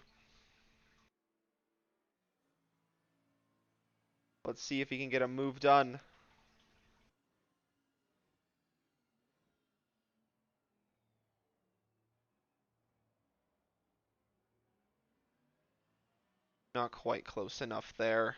Let's see if he can get a move done. Not quite close enough there.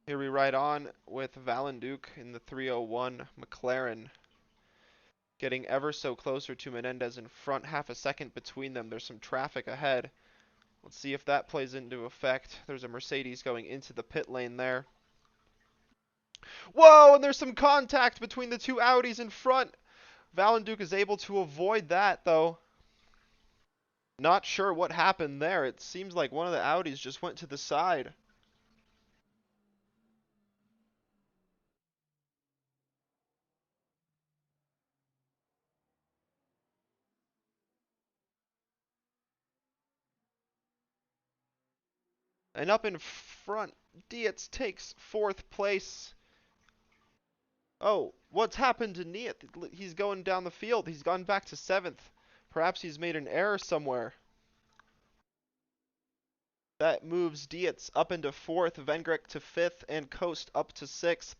Here we ride on with Valenduc in the 301 McLaren. Getting ever so closer to Menendez in front, half a second between them. There's some traffic ahead. Let's see if that plays into effect. There's a Mercedes going into the pit lane there. Whoa, and there's some contact between the two Audis in front. Valenduc is able to avoid that, though. Not sure what happened there. It seems like one of the Audis just went to the side. And up in front, Dietz takes 4th place. Oh, what's happened to Niet? He's going down the field. He's gone back to 7th. Perhaps he's made an error somewhere. That moves Dietz up into 4th, Vengrick to 5th, and Coast up to 6th.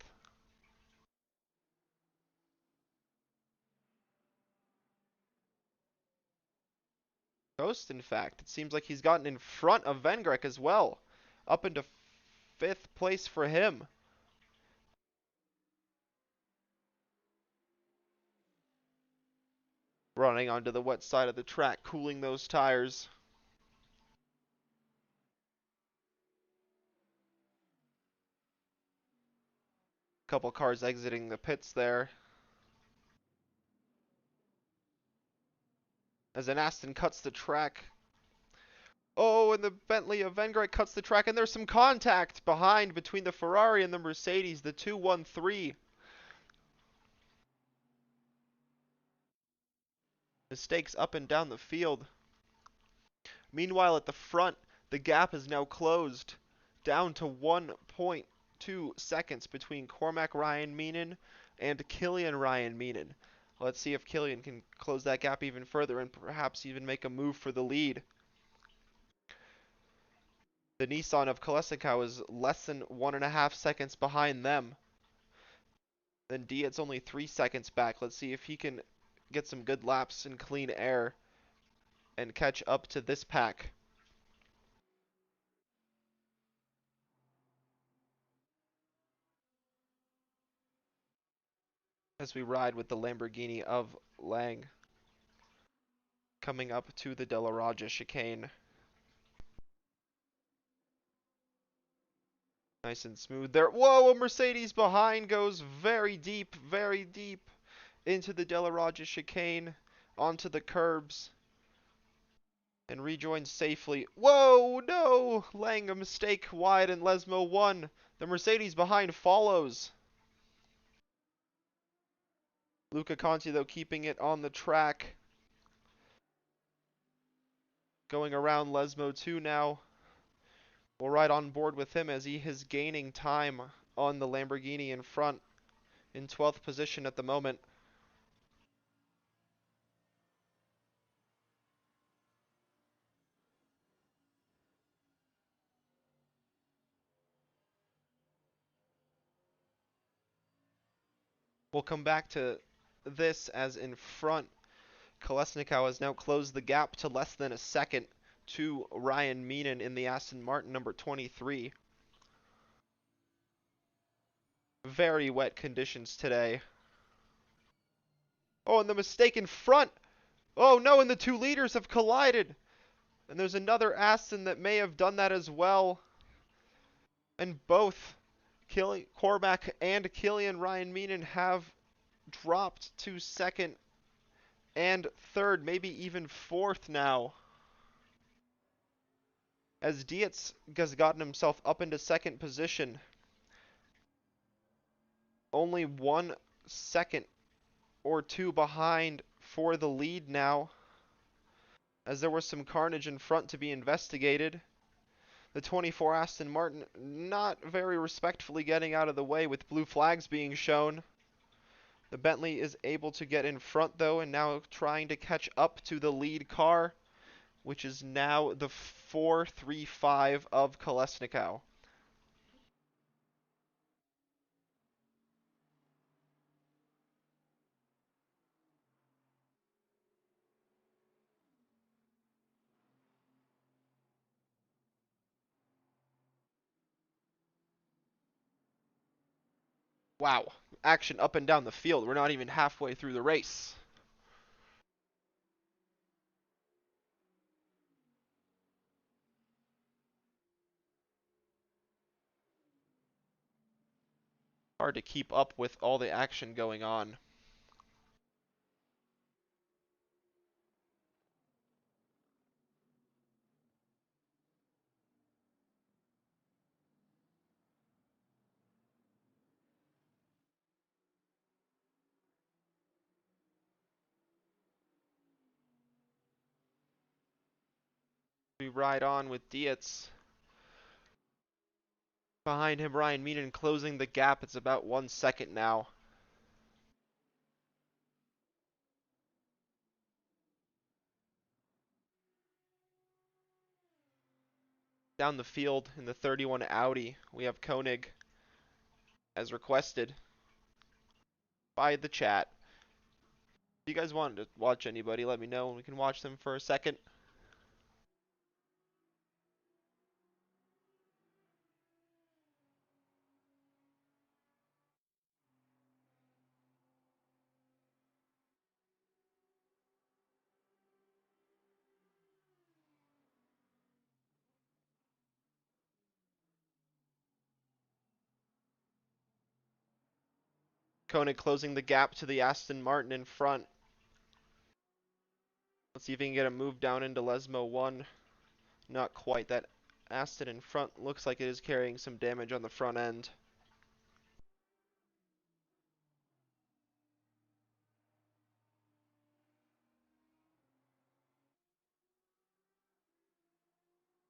Coast, in fact. It seems like he's gotten in front of Vengrick as well. Up into 5th place for him. Running onto the wet side of the track, cooling those tires. Couple cars exiting the pits there. As an Aston cuts the track. Oh, and the Bentley of Vengrick cuts the track, and there's some contact behind between the Ferrari and the Mercedes, the 2-1-3. Mistakes up and down the field. Meanwhile, at the front, the gap is now closed down to 1.2 seconds between Cormac Ryan Meenan and Killian Ryan Meenan. Let's see if Killian can close that gap even further and perhaps even make a move for the lead. The Nissan of Kolesnikov is less than 1.5 seconds behind them. Then Dietz only 3 seconds back. Let's see if he can get some good laps in clean air and catch up to this pack. As we ride with the Lamborghini of Lang coming up to the De La Raja chicane. Nice and smooth there. Whoa, a Mercedes behind goes very deep into the De La Raja chicane, onto the curbs, and rejoins safely. Whoa, no! Lang, a mistake wide, and Lesmo won. The Mercedes behind follows. Luca Conti, though, keeping it on the track. Going around Lesmo 2 now. We'll ride on board with him as he is gaining time on the Lamborghini in front, in 12th position at the moment. We'll come back to this as in front. Kolesnikov has now closed the gap to less than a second to Ryan Meenan in the Aston Martin number 23. Very wet conditions today. Oh, and the mistake in front. Oh no, and the 2 leaders have collided. And there's another Aston that may have done that as well. And both Cormac and Killian Ryan Meenan have dropped to 2nd and 3rd, maybe even 4th now. As Dietz has gotten himself up into 2nd position. Only 1 second or 2 behind for the lead now, as there was some carnage in front to be investigated. The 24 Aston Martin not very respectfully getting out of the way with blue flags being shown. The Bentley is able to get in front though, and now trying to catch up to the lead car, which is now the 435 of Kolesnikov. Wow, action up and down the field. We're not even halfway through the race. Hard to keep up with all the action going on. We ride on with Dietz Behind him, Ryan Meenan closing the gap. It's about 1 second now. Down the field in the 31 Audi, we have Koenig as requested by the chat. If you guys want to watch anybody, let me know and we can watch them for a second. Koenig closing the gap to the Aston Martin in front. Let's see if he can get a move down into Lesmo 1. Not quite. That Aston in front looks like it is carrying some damage on the front end.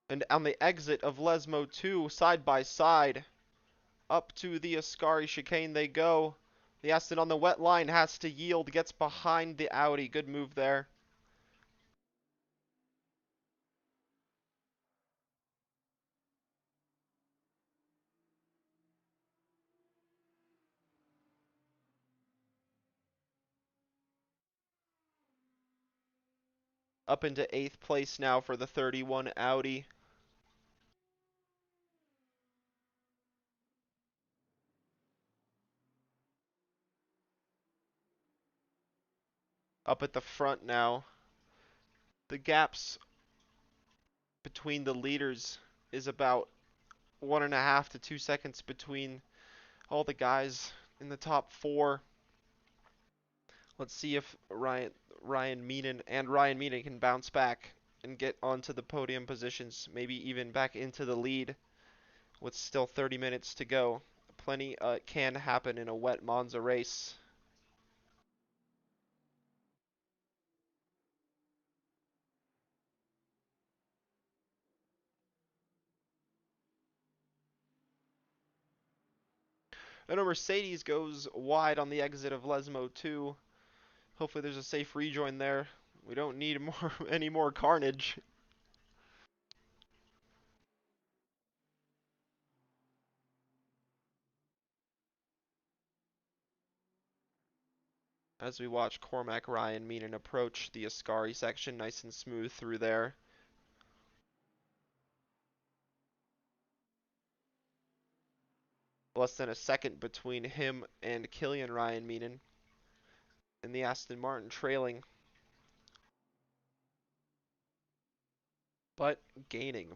And on the exit of Lesmo 2, side by side, up to the Ascari chicane they go. The Aston on the wet line has to yield, gets behind the Audi. Good move there. Up into 8th place now for the 31 Audi. Up at the front now. The gaps between the leaders is about 1.5 to 2 seconds between all the guys in the top 4. Let's see if Ryan Meenan can bounce back and get onto the podium positions, maybe even back into the lead with still 30 minutes to go. Plenty can happen in a wet Monza race. And a Mercedes goes wide on the exit of Lesmo 2. Hopefully there's a safe rejoin there. We don't need any more carnage. As we watch Cormac Ryan Meenan approach the Ascari section, nice and smooth through there. Less than a second between him and Killian Ryan Meenan. And the Aston Martin trailing, but gaining.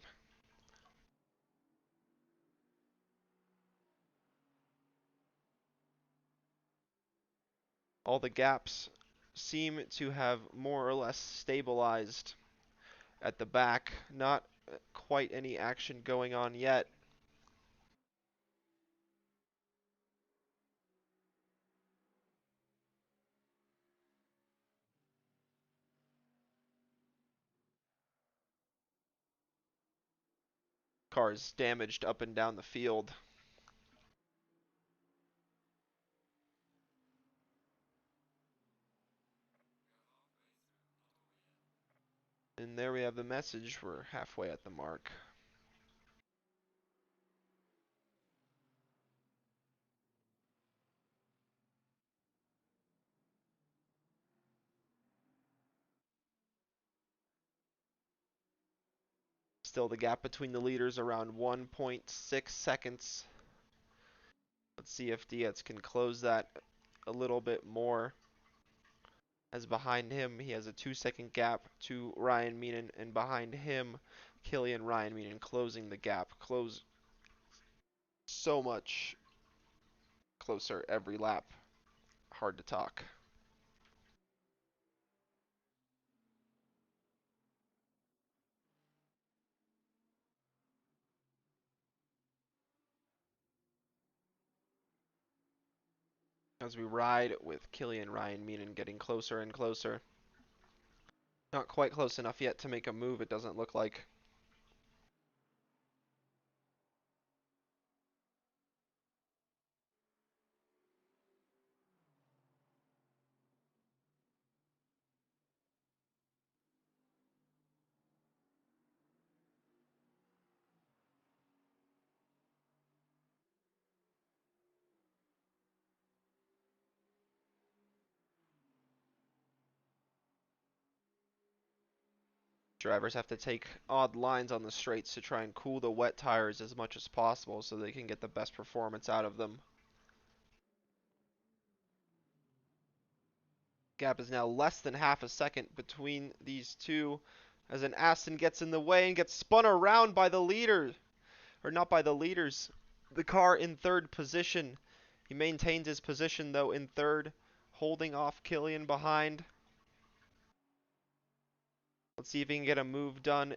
All the gaps seem to have more or less stabilized at the back. Not quite any action going on yet. Cars damaged up and down the field. And there we have the message. We're halfway at the mark. Still the gap between the leaders around 1.6 seconds. Let's see if Dietz can close that a little bit more. As behind him, he has a 2-second gap to Ryan Meenan, and behind him, Killian Ryan Meenan closing the gap. Close so much closer every lap. Hard to talk. As we ride with Killian Ryan Meenan getting closer and closer. Not quite close enough yet to make a move, it doesn't look like. Drivers have to take odd lines on the straights to try and cool the wet tires as much as possible so they can get the best performance out of them. Gap is now less than half a second between these two as an Aston gets in the way and gets spun around by the leader. Or not by the leaders. The car in third position. He maintains his position though in third, holding off Killian behind. Let's see if he can get a move done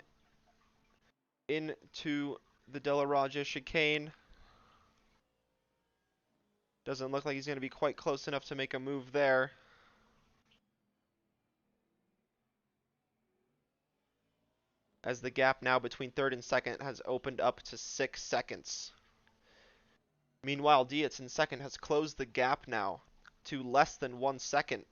into the De La Raja chicane. Doesn't look like he's going to be quite close enough to make a move there. As the gap now between third and second has opened up to 6 seconds. Meanwhile, Dietz in second has closed the gap now to less than 1 second.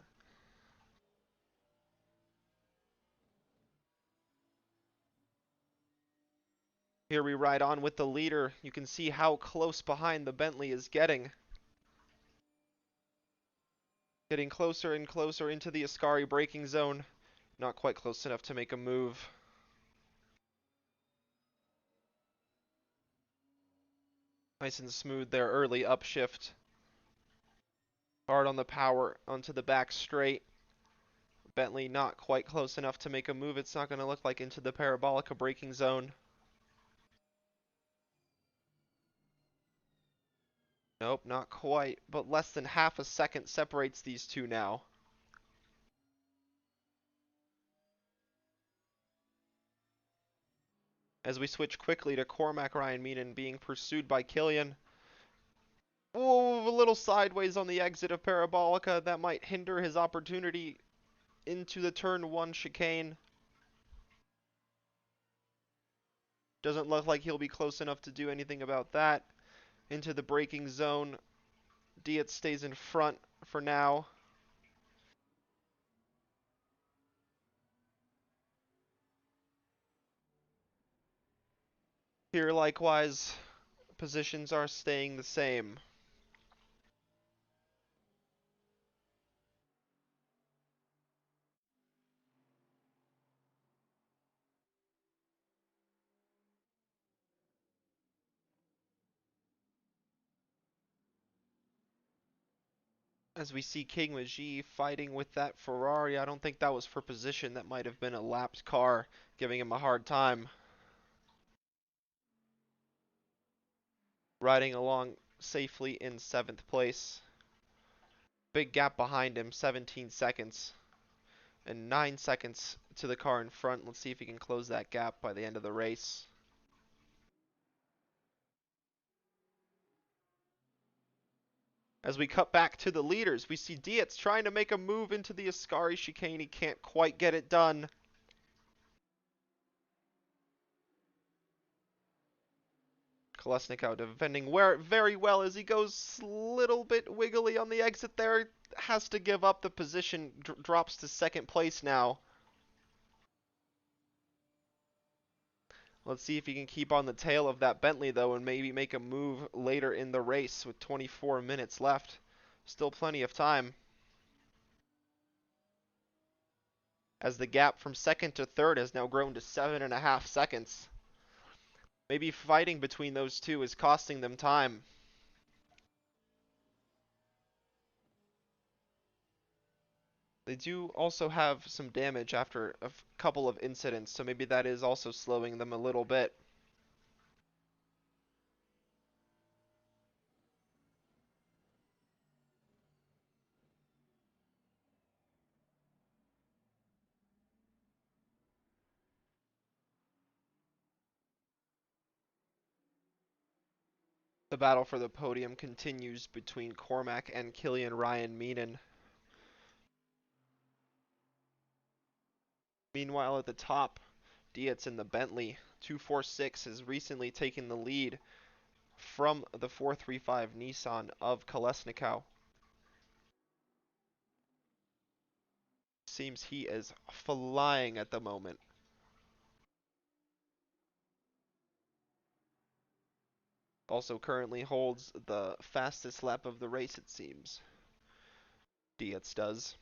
Here we ride on with the leader. You can see how close behind the Bentley is getting. Getting closer and closer into the Ascari braking zone. Not quite close enough to make a move. Nice and smooth there, early upshift. Hard on the power onto the back straight. Bentley not quite close enough to make a move. It's not going to look like into the Parabolica braking zone. Nope, not quite, but less than half a second separates these two now. As we switch quickly to Cormac Ryan Meenan being pursued by Killian. Oh, a little sideways on the exit of Parabolica. That might hinder his opportunity into the turn 1 chicane. Doesn't look like he'll be close enough to do anything about that. Into the braking zone. Dietz stays in front for now. Here, likewise, positions are staying the same. As we see King Majee fighting with that Ferrari, I don't think that was for position. That might have been a lapped car giving him a hard time. Riding along safely in 7th place. Big gap behind him, 17 seconds. And 9 seconds to the car in front. Let's see if he can close that gap by the end of the race. As we cut back to the leaders, we see Dietz trying to make a move into the Ascari chicane. He can't quite get it done. Kolesnikov defending very well as he goes a little bit wiggly on the exit there. Has to give up the position, drops to 2nd place now. Let's see if he can keep on the tail of that Bentley though and maybe make a move later in the race with 24 minutes left. Still plenty of time. As the gap from 2nd to 3rd has now grown to 7.5 seconds. Maybe fighting between those two is costing them time. They do also have some damage after a couple of incidents, so maybe that is also slowing them a little bit. The battle for the podium continues between Cormac and Killian Ryan Meenan. Meanwhile, at the top, Dietz in the Bentley 246 has recently taken the lead from the 435 Nissan of Kolesnikov. Seems he is flying at the moment. Also currently holds the fastest lap of the race, it seems. Dietz does.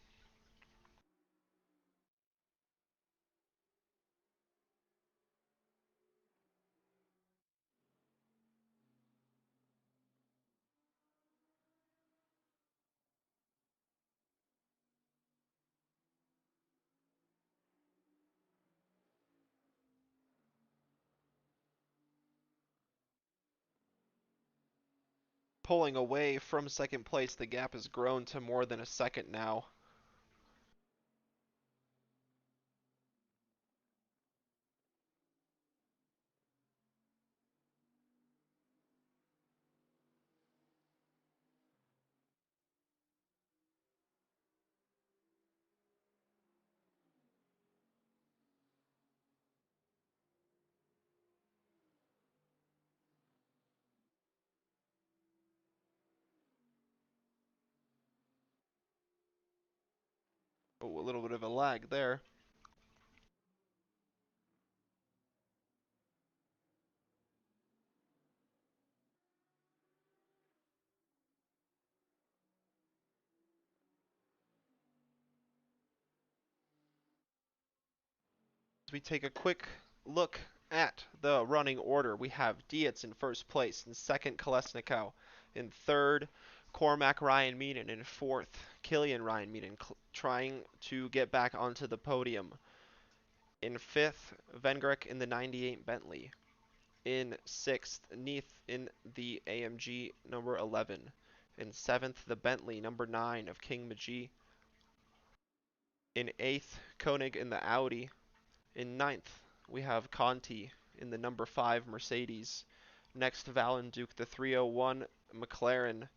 pulling away from second place. The gap has grown to more than a second now. Oh, a little bit of a lag there. As we take a quick look at the running order, we have Dietz in first place, in second Kolesnikow, in third Cormac Ryan Meaden, in fourth Killian Ryan Meaden trying to get back onto the podium, in fifth Vengrick in the 98 Bentley, in sixth Neath in the AMG number 11, in seventh the Bentley number 9 of King Majee, in eighth Koenig in the Audi. In ninth, we have Conti in the number 5 Mercedes. Next, Valenduke, the 301 McLaren.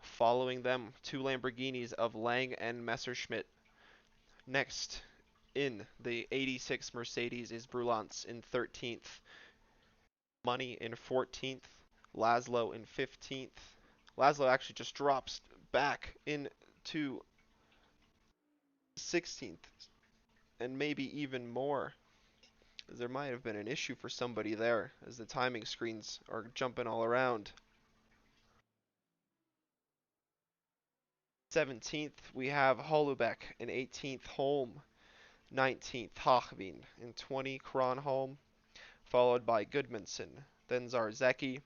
Following them, two Lamborghinis of Lang and Messerschmitt. Next, in the 86 Mercedes is Brulance in 13th. Money in 14th. Laszlo in 15th. Laszlo actually just drops back into 16th and maybe even more. There might have been an issue for somebody there as the timing screens are jumping all around. 17th, we have Holubeck. In 18th, Holm. 19th, Hochveen. In 20, Kronholm, followed by Goodmanson. Then Zarzecki,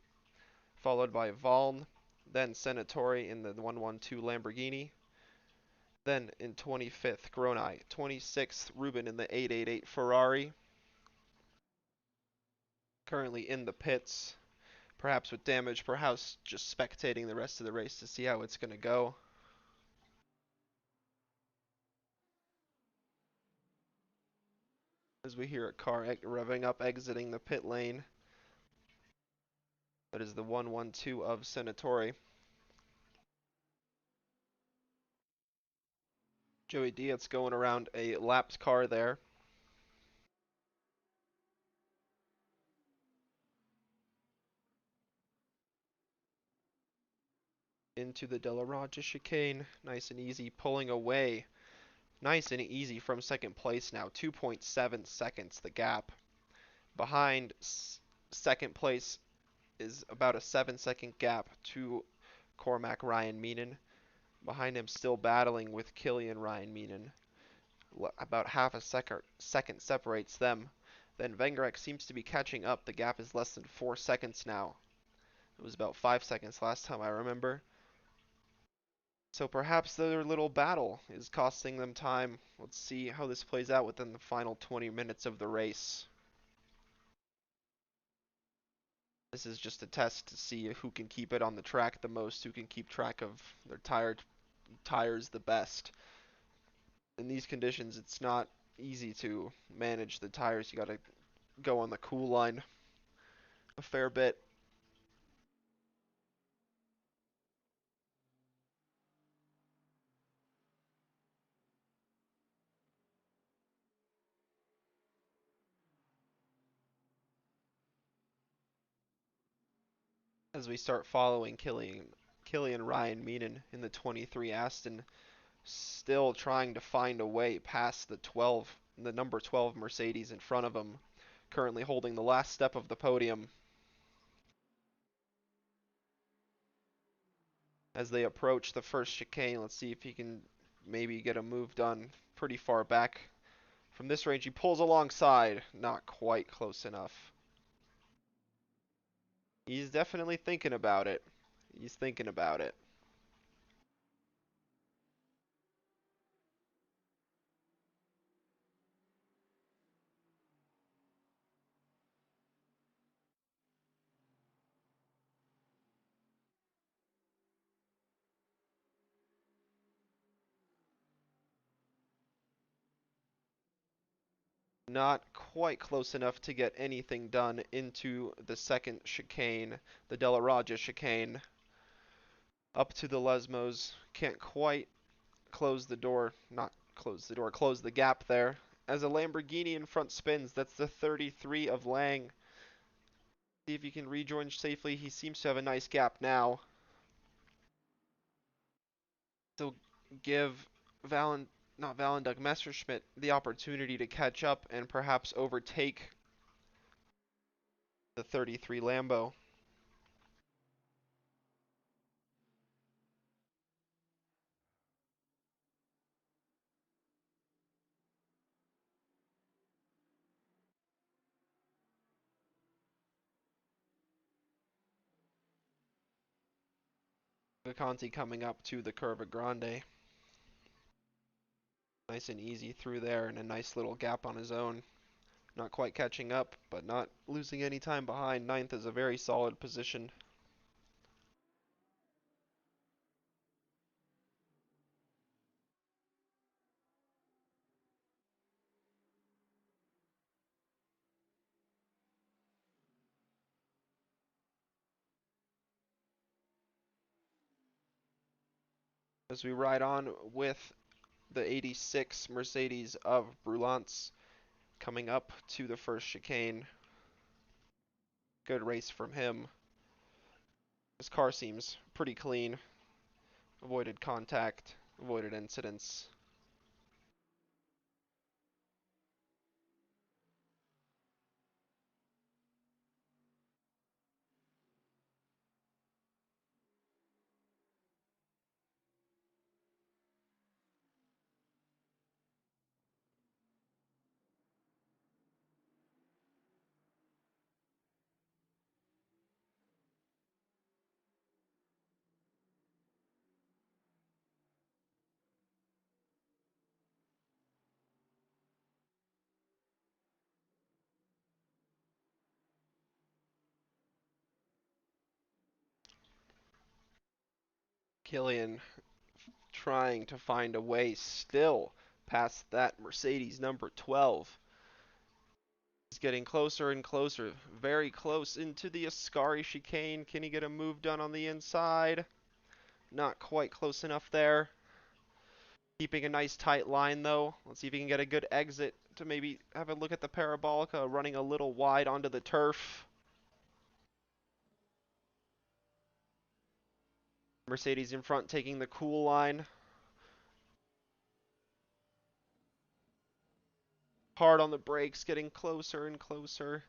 followed by Valm. Then Senatori in the 112 Lamborghini. Then in 25th, Gronai. 26th, Rubin in the 888 Ferrari. Currently in the pits, perhaps with damage, perhaps just spectating the rest of the race to see how it's going to go. As we hear a car revving up, exiting the pit lane. That is the 112 of Senatori. Joey Dietz going around a lapped car there. Into the De La Raja chicane. Nice and easy, pulling away. Nice and easy from second place now. 2.7 seconds the gap. Behind second place is about a 7-second gap to Cormac Ryan Meaden. Behind him still battling with Killian Ryan Meaden. About half a second separates them. Then Vengrek seems to be catching up. The gap is less than 4 seconds now. It was about 5 seconds last time I remember. So perhaps their little battle is costing them time. Let's see how this plays out within the final 20 minutes of the race. This is just a test to see who can keep it on the track the most, who can keep track of their tires the best. In these conditions, it's not easy to manage the tires. You got to go on the cool line a fair bit. As we start following Killian Ryan Meaden in the 23 Aston, still trying to find a way past the number 12 Mercedes in front of him, currently holding the last step of the podium. As they approach the first chicane, let's see if he can maybe get a move done pretty far back. From this range, he pulls alongside, not quite close enough. He's definitely thinking about it. He's thinking about it. Not quite close enough to get anything done into the second chicane, the Della Raja chicane. Up to the Lesmos. Can't quite close the door. Not close the door, close the gap there. As a Lamborghini in front spins, that's the 33 of Lang. See if he can rejoin safely. He seems to have a nice gap now. Still give not Valenduk, Messerschmitt the opportunity to catch up and perhaps overtake the 33 Lambo. Vicanti coming up to the Curva Grande. Nice and easy through there and a nice little gap on his own. Not quite catching up, but not losing any time behind. Ninth is a very solid position. As we ride on with the 86 Mercedes of Brulance coming up to the first chicane. Good race from him. His car seems pretty clean. Avoided contact, avoided incidents. Killian trying to find a way still past that Mercedes number 12. He's getting closer and closer, very close into the Ascari chicane. Can he get a move done on the inside? Not quite close enough there. Keeping a nice tight line though. Let's see if he can get a good exit to maybe have a look at the Parabolica, running a little wide onto the turf. Mercedes in front taking the cool line. Hard on the brakes, getting closer and closer.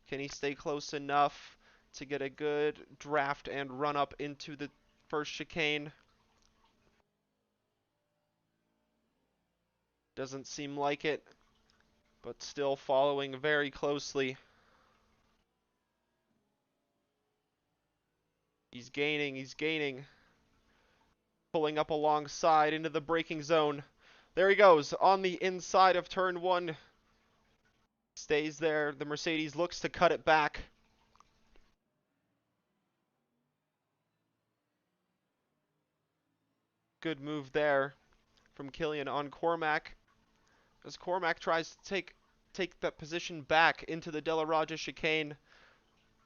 Can he stay close enough to get a good draft and run up into the first chicane? Doesn't seem like it, but still following very closely. He's gaining, he's gaining. Pulling up alongside into the braking zone. There he goes, on the inside of turn one. Stays there. The Mercedes looks to cut it back. Good move there from Killian on Cormac. As Cormac tries to take that position back into the Della Raja chicane.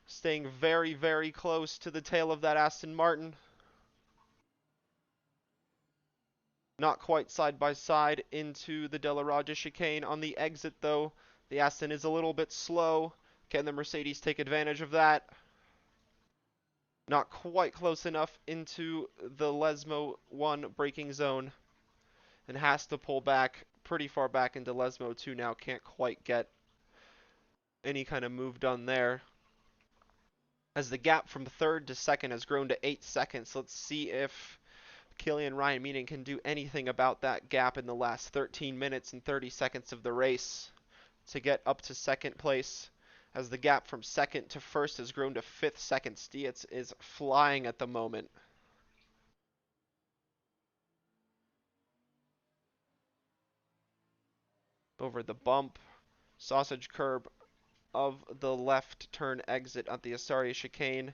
Staying very, very close to the tail of that Aston Martin. Not quite side by side into the Della Raja chicane. On the exit, though, the Aston is a little bit slow. Can the Mercedes take advantage of that? Not quite close enough into the Lesmo 1 braking zone. And has to pull back pretty far back into Lesmo 2 now. Can't quite get any kind of move done there. As the gap from third to second has grown to 8 seconds, let's see if Killian Ryan Meaning can do anything about that gap in the last 13 minutes and 30 seconds of the race to get up to second place. As the gap from second to first has grown to 5th seconds. Dietz is flying at the moment. Over the bump, sausage curb of the left turn exit at the Asaria chicane.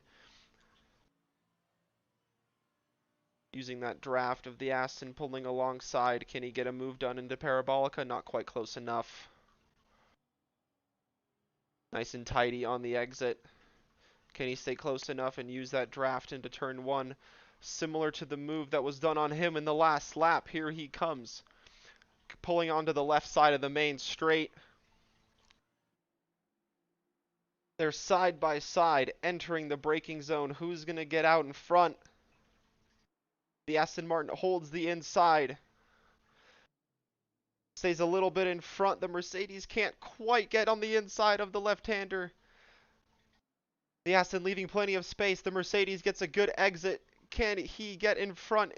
Using that draft of the Aston pulling alongside. Can he get a move done into Parabolica? Not quite close enough. Nice and tidy on the exit. Can he stay close enough and use that draft into turn one? Similar to the move that was done on him in the last lap. Here he comes. Pulling onto the left side of the main straight. They're side by side entering the braking zone. Who's going to get out in front? The Aston Martin holds the inside. Stays a little bit in front. The Mercedes can't quite get on the inside of the left-hander. The Aston leaving plenty of space. The Mercedes gets a good exit. Can he get in front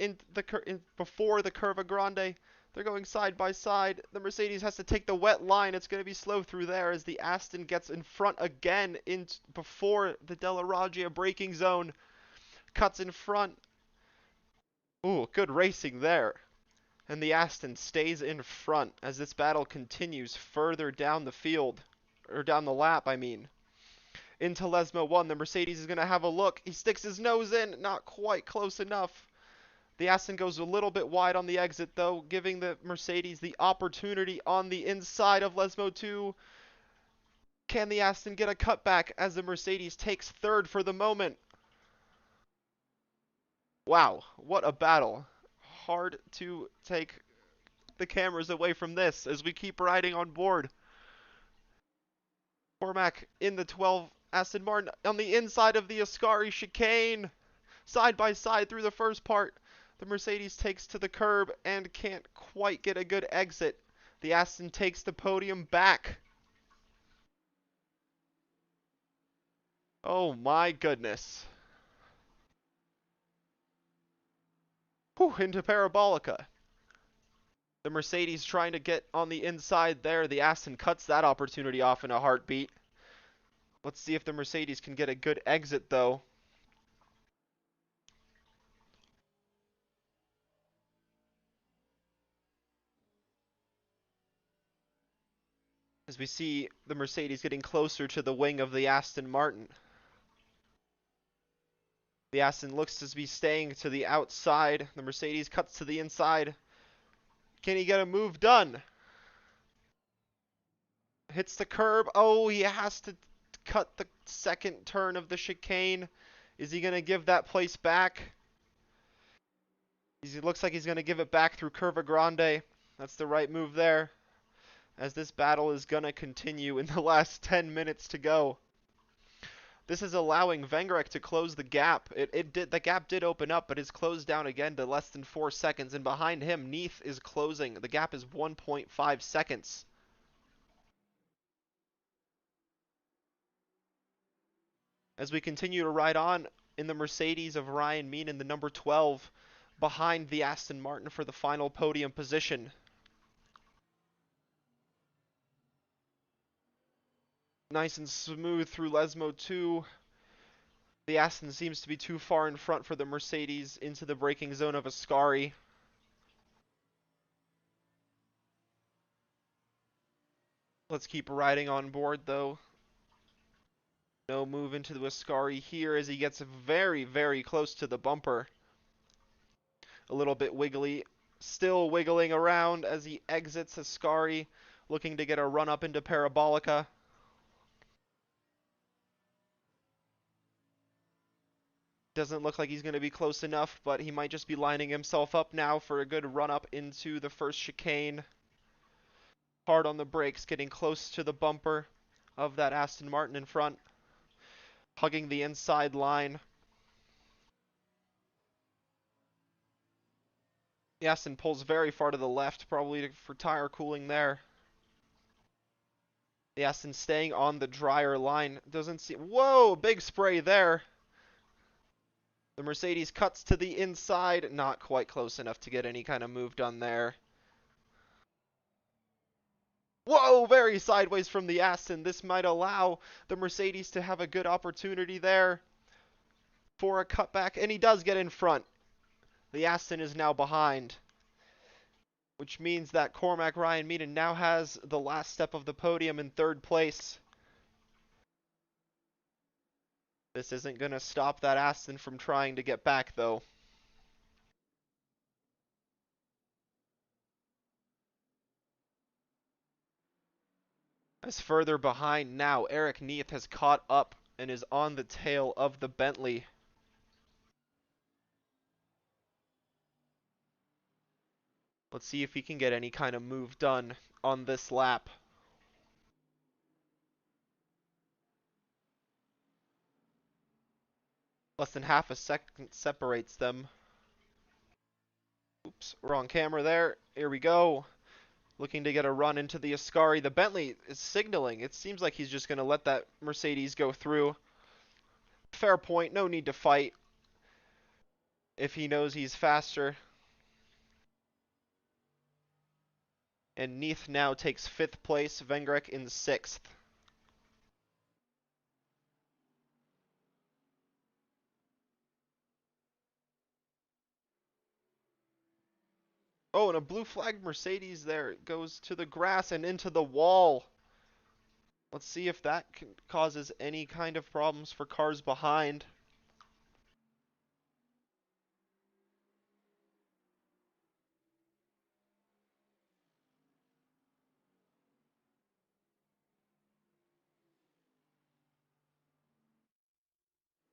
before the Curva Grande? They're going side by side. The Mercedes has to take the wet line. It's going to be slow through there as the Aston gets in front again before the Della Raggia braking zone. Cuts in front. Ooh, good racing there. And the Aston stays in front as this battle continues further down the field. Or down the lap, I mean. Into Lesmo 1, the Mercedes is going to have a look. He sticks his nose in, not quite close enough. The Aston goes a little bit wide on the exit, though, giving the Mercedes the opportunity on the inside of Lesmo 2. Can the Aston get a cutback as the Mercedes takes third for the moment? Wow, what a battle. Hard to take the cameras away from this as we keep riding on board. Cormac in the 12, Aston Martin on the inside of the Ascari chicane. Side by side through the first part. The Mercedes takes to the curb and can't quite get a good exit. The Aston takes the podium back. Oh my goodness. Whew, into Parabolica. The Mercedes trying to get on the inside there. The Aston cuts that opportunity off in a heartbeat. Let's see if the Mercedes can get a good exit, though. As we see the Mercedes getting closer to the wing of the Aston Martin. The Aston looks to be staying to the outside. The Mercedes cuts to the inside. Can he get a move done? Hits the curb. Oh, he has to cut the second turn of the chicane. Is he going to give that place back? It looks like he's going to give it back through Curva Grande. That's the right move there. As this battle is going to continue in the last 10 minutes to go. This is allowing Vengrek to close the gap. The gap did open up, but it's closed down again to less than 4 seconds. And behind him, Neath is closing. The gap is 1.5 seconds. As we continue to ride on in the Mercedes of Ryan Mean in the number 12, behind the Aston Martin for the final podium position. Nice and smooth through Lesmo 2. The Aston seems to be too far in front for the Mercedes into the braking zone of Ascari. Let's keep riding on board, though. No move into the Ascari here as he gets very, very close to the bumper. A little bit wiggly. Still wiggling around as he exits Ascari, looking to get a run up into Parabolica. Doesn't look like he's going to be close enough, but he might just be lining himself up now for a good run up into the first chicane. Hard on the brakes, getting close to the bumper of that Aston Martin in front. Hugging the inside line. The Aston pulls very far to the left, probably for tire cooling there. The Aston staying on the drier line. Doesn't see... Whoa! Big spray there. The Mercedes cuts to the inside. Not quite close enough to get any kind of move done there. Whoa! Very sideways from the Aston. This might allow the Mercedes to have a good opportunity there for a cutback. And he does get in front. The Aston is now behind. Which means that Cormac Ryan Meaden now has the last step of the podium in third place. This isn't going to stop that Aston from trying to get back, though. As further behind now, Eric Neath has caught up and is on the tail of the Bentley. Let's see if he can get any kind of move done on this lap. Less than half a second separates them. Oops, wrong camera there. Here we go. Looking to get a run into the Ascari. The Bentley is signaling. It seems like he's just going to let that Mercedes go through. Fair point. No need to fight if he knows he's faster. And Neath now takes 5th place. Vengrek in 6th. Oh, and a blue flag Mercedes there. It goes to the grass and into the wall. Let's see if that causes any kind of problems for cars behind.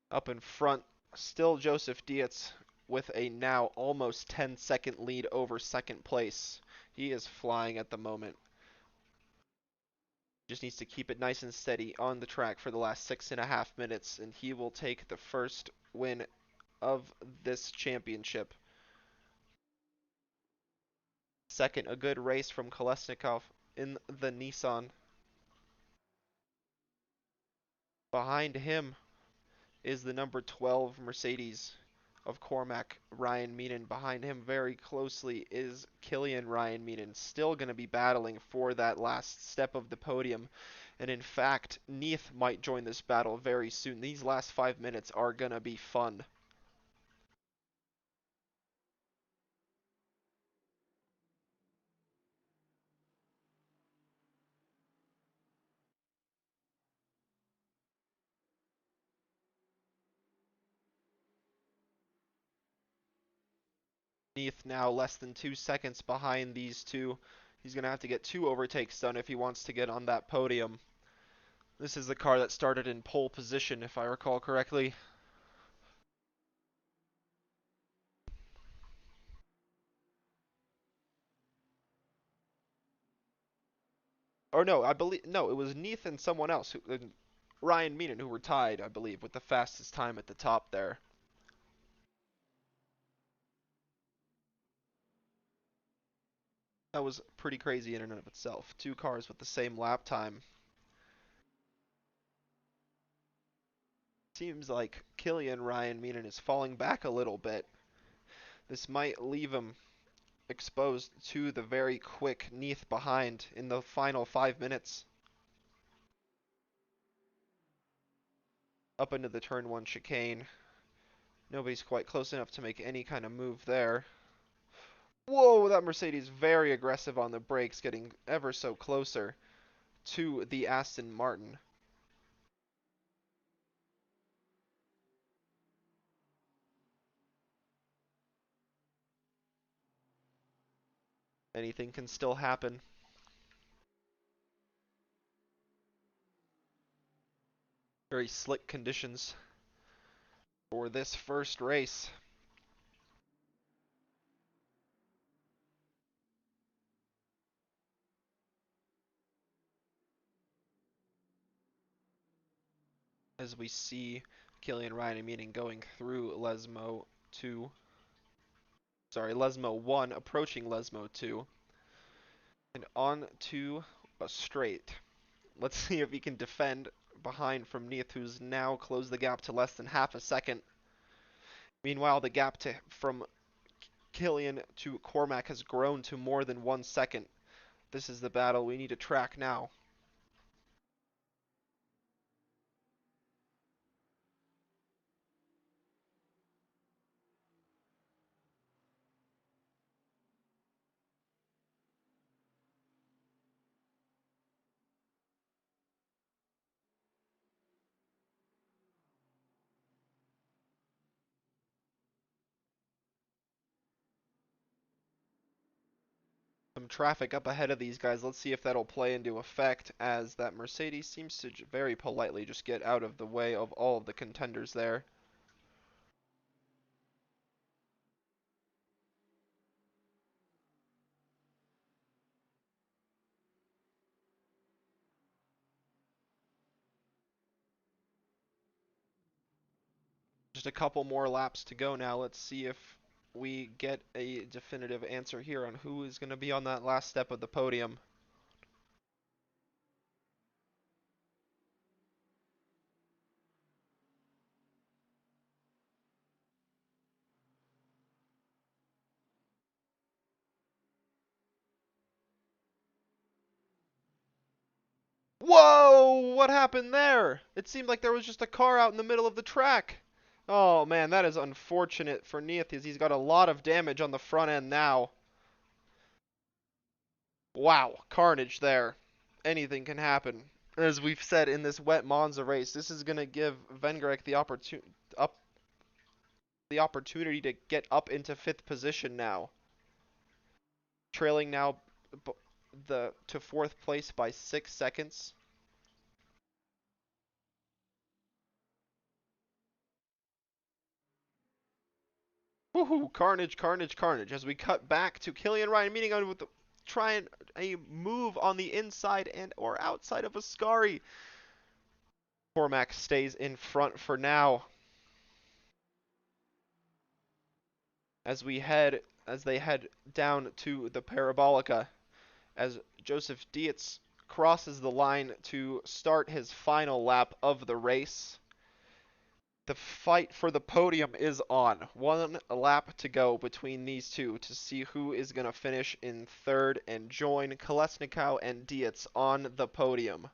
Up in front, still Joseph Dietz with a now almost 10-second lead over 2nd place. He is flying at the moment. Just needs to keep it nice and steady on the track for the last 6.5 minutes, and he will take the first win of this championship. Second, a good race from Kolesnikov in the Nissan. Behind him is the number 12 Mercedes of Cormac, Ryan Meenan. Behind him very closely is Killian Ryan Meenan, still going to be battling for that last step of the podium. And in fact, Neath might join this battle very soon. These last 5 minutes are going to be fun. Neath now less than 2 seconds behind these two. He's going to have to get 2 overtakes done if he wants to get on that podium. This is the car that started in pole position, if I recall correctly. Or no, I believe no, it was Neath and someone else, Ryan Meenan, who were tied, I believe, with the fastest time at the top there. That was pretty crazy in and of itself. 2 cars with the same lap time. Seems like Killian Ryan Meenan is falling back a little bit. This might leave him exposed to the very quick Neath behind in the final 5 minutes. Up into the turn 1 chicane. Nobody's quite close enough to make any kind of move there. Whoa, that Mercedes very aggressive on the brakes, getting ever so closer to the Aston Martin. Anything can still happen. Very slick conditions for this first race. As we see Killian Ryan Meenan going through Lesmo 2. Sorry, Lesmo 1, approaching Lesmo 2. And on to a straight. Let's see if he can defend behind from Neath, who's now closed the gap to less than half a second. Meanwhile, the gap from Killian to Cormac has grown to more than 1 second. This is the battle we need to track now. Some traffic up ahead of these guys. Let's see if that'll play into effect as that Mercedes seems to very politely just get out of the way of all of the contenders there. Just a couple more laps to go now. Let's see if we get a definitive answer here on who is going to be on that last step of the podium. Whoa! What happened there? It seemed like there was just a car out in the middle of the track. Oh man, that is unfortunate for Neath. He's got a lot of damage on the front end now. Wow, carnage there. Anything can happen. As we've said in this wet Monza race, this is going to give Vengrek the opportunity to get up into 5th position now. Trailing now to 4th place by 6 seconds. Woohoo! Carnage, carnage, carnage. As we cut back to Killian Ryan meeting on with trying a move on the inside and or outside of Ascari. Cormac stays in front for now. As they head down to the Parabolica, as Joseph Dietz crosses the line to start his final lap of the race. The fight for the podium is on. 1 lap to go between these two to see who is going to finish in 3rd and join Kolesnikov and Dietz on the podium.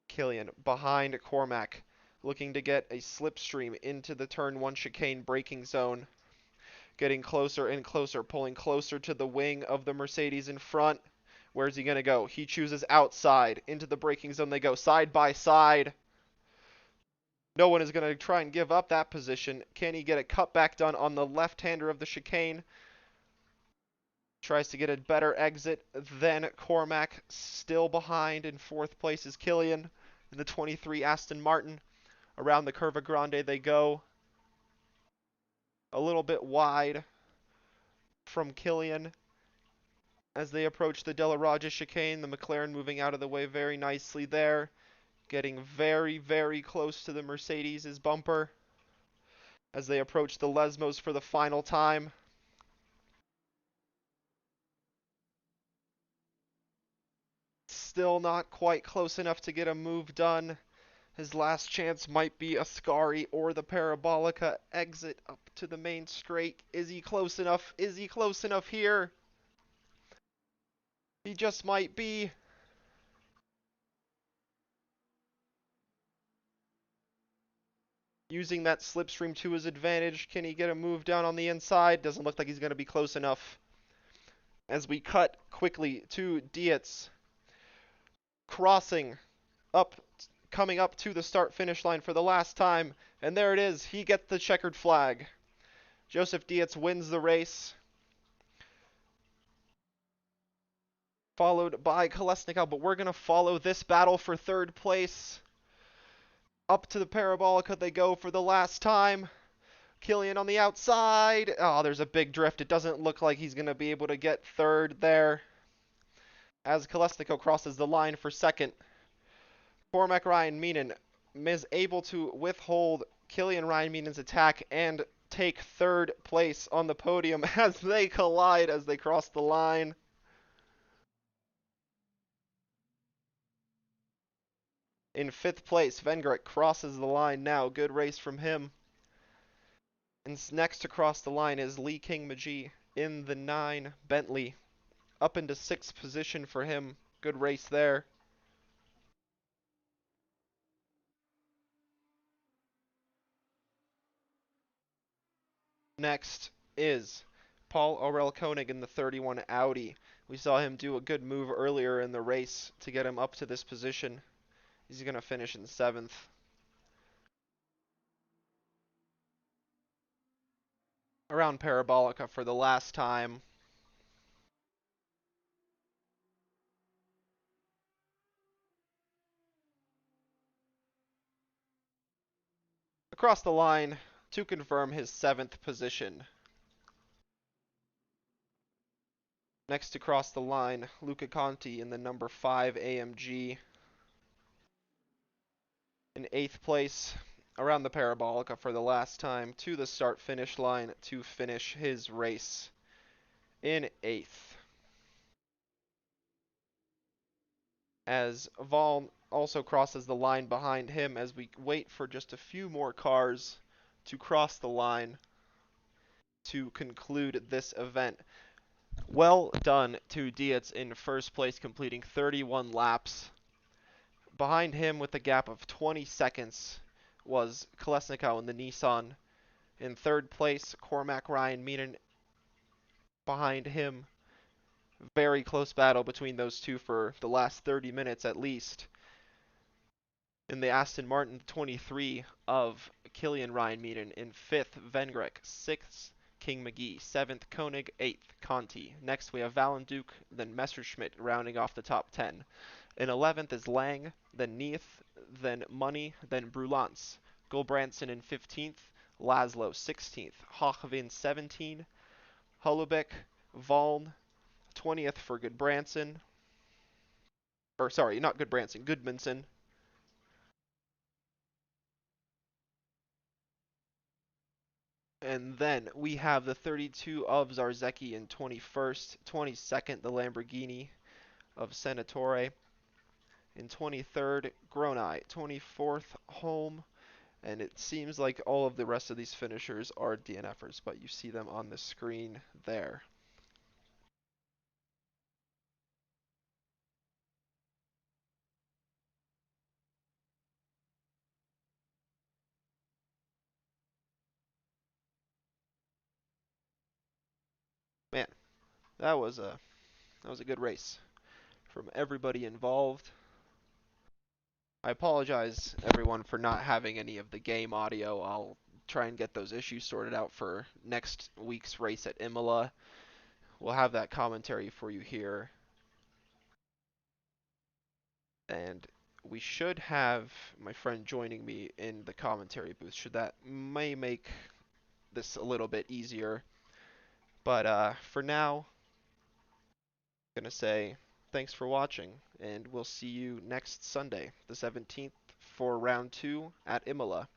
Killian behind Cormac, looking to get a slipstream into the turn 1 chicane braking zone. Getting closer and closer, pulling closer to the wing of the Mercedes in front. Where's he going to go? He chooses outside. Into the braking zone they go, side by side. No one is going to try and give up that position. Can he get a cutback done on the left-hander of the chicane? Tries to get a better exit than Cormac. Still behind in 4th place is Killian in the 23 Aston Martin. Around the Curva Grande they go. A little bit wide from Killian as they approach the Della Raja chicane. The McLaren moving out of the way very nicely there. Getting very, very close to the Mercedes' bumper as they approach the Lesmos for the final time. Still not quite close enough to get a move done. His last chance might be Ascari or the Parabolica exit up to the main straight. Is he close enough? Is he close enough here? He just might be. Using that slipstream to his advantage. Can he get a move down on the inside? Doesn't look like he's going to be close enough. As we cut quickly to Dietz. Crossing up, coming up to the start-finish line for the last time. And there it is. He gets the checkered flag. Joseph Dietz wins the race. Followed by Kolesnikov, but we're going to follow this battle for 3rd place. Up to the Parabolica they go for the last time. Killian on the outside. Oh, there's a big drift. It doesn't look like he's going to be able to get 3rd there. As Kolesnikov crosses the line for 2nd. Cormac Ryan Meenan is able to withhold Killian Ryan Meenan's attack and take 3rd place on the podium as they collide as they cross the line. In 5th place, Vengrek crosses the line now. Good race from him. And next to cross the line is Lee King Majee in the 9 Bentley. Up into 6th position for him. Good race there. Next is Paul Aurel Koenig in the 31 Audi. We saw him do a good move earlier in the race to get him up to this position. He's going to finish in 7th. Around Parabolica for the last time. across the line to confirm his 7th position. Next to cross the line, Luca Conti in the number 5 AMG. In 8th place, around the Parabolica for the last time, to the start-finish line to finish his race in 8th. As Vol also crosses the line behind him as we wait for just a few more cars to cross the line to conclude this event. Well done to Dietz in first place, completing 31 laps. Behind him with a gap of 20 seconds was Kolesnikov in the Nissan. In third place, Cormac Ryan Meenen behind him. Very close battle between those two for the last 30 minutes at least. In the Aston Martin 23 of Killian Ryan Meeden. In 5th, Vengrek. 6th, King McGee. 7th, Koenig. 8th, Conti. Next we have Valenduke, then Messerschmitt rounding off the top 10. In 11th is Lang, then Neath, then Money, then Brulance. Gulbranson in 15th, Laszlo 16th, Hochvin 17, Holubeck, Valn 20th for Goodbranson, or sorry, not Goodbranson, Goodmanson. And then we have the 32 of Zarzecki in 21st, 22nd the Lamborghini of Senatore, in 23rd Gronai, 24th Holm, and it seems like all of the rest of these finishers are DNFers, but you see them on the screen there. Man, that was a good race from everybody involved. I apologize everyone for not having any of the game audio. I'll try and get those issues sorted out for next week's race at Imola. We'll have that commentary for you here. And we should have my friend joining me in the commentary booth. That may make this a little bit easier. But for now, I'm going to say thanks for watching, and we'll see you next Sunday, the 17th, for round 2 at Imola.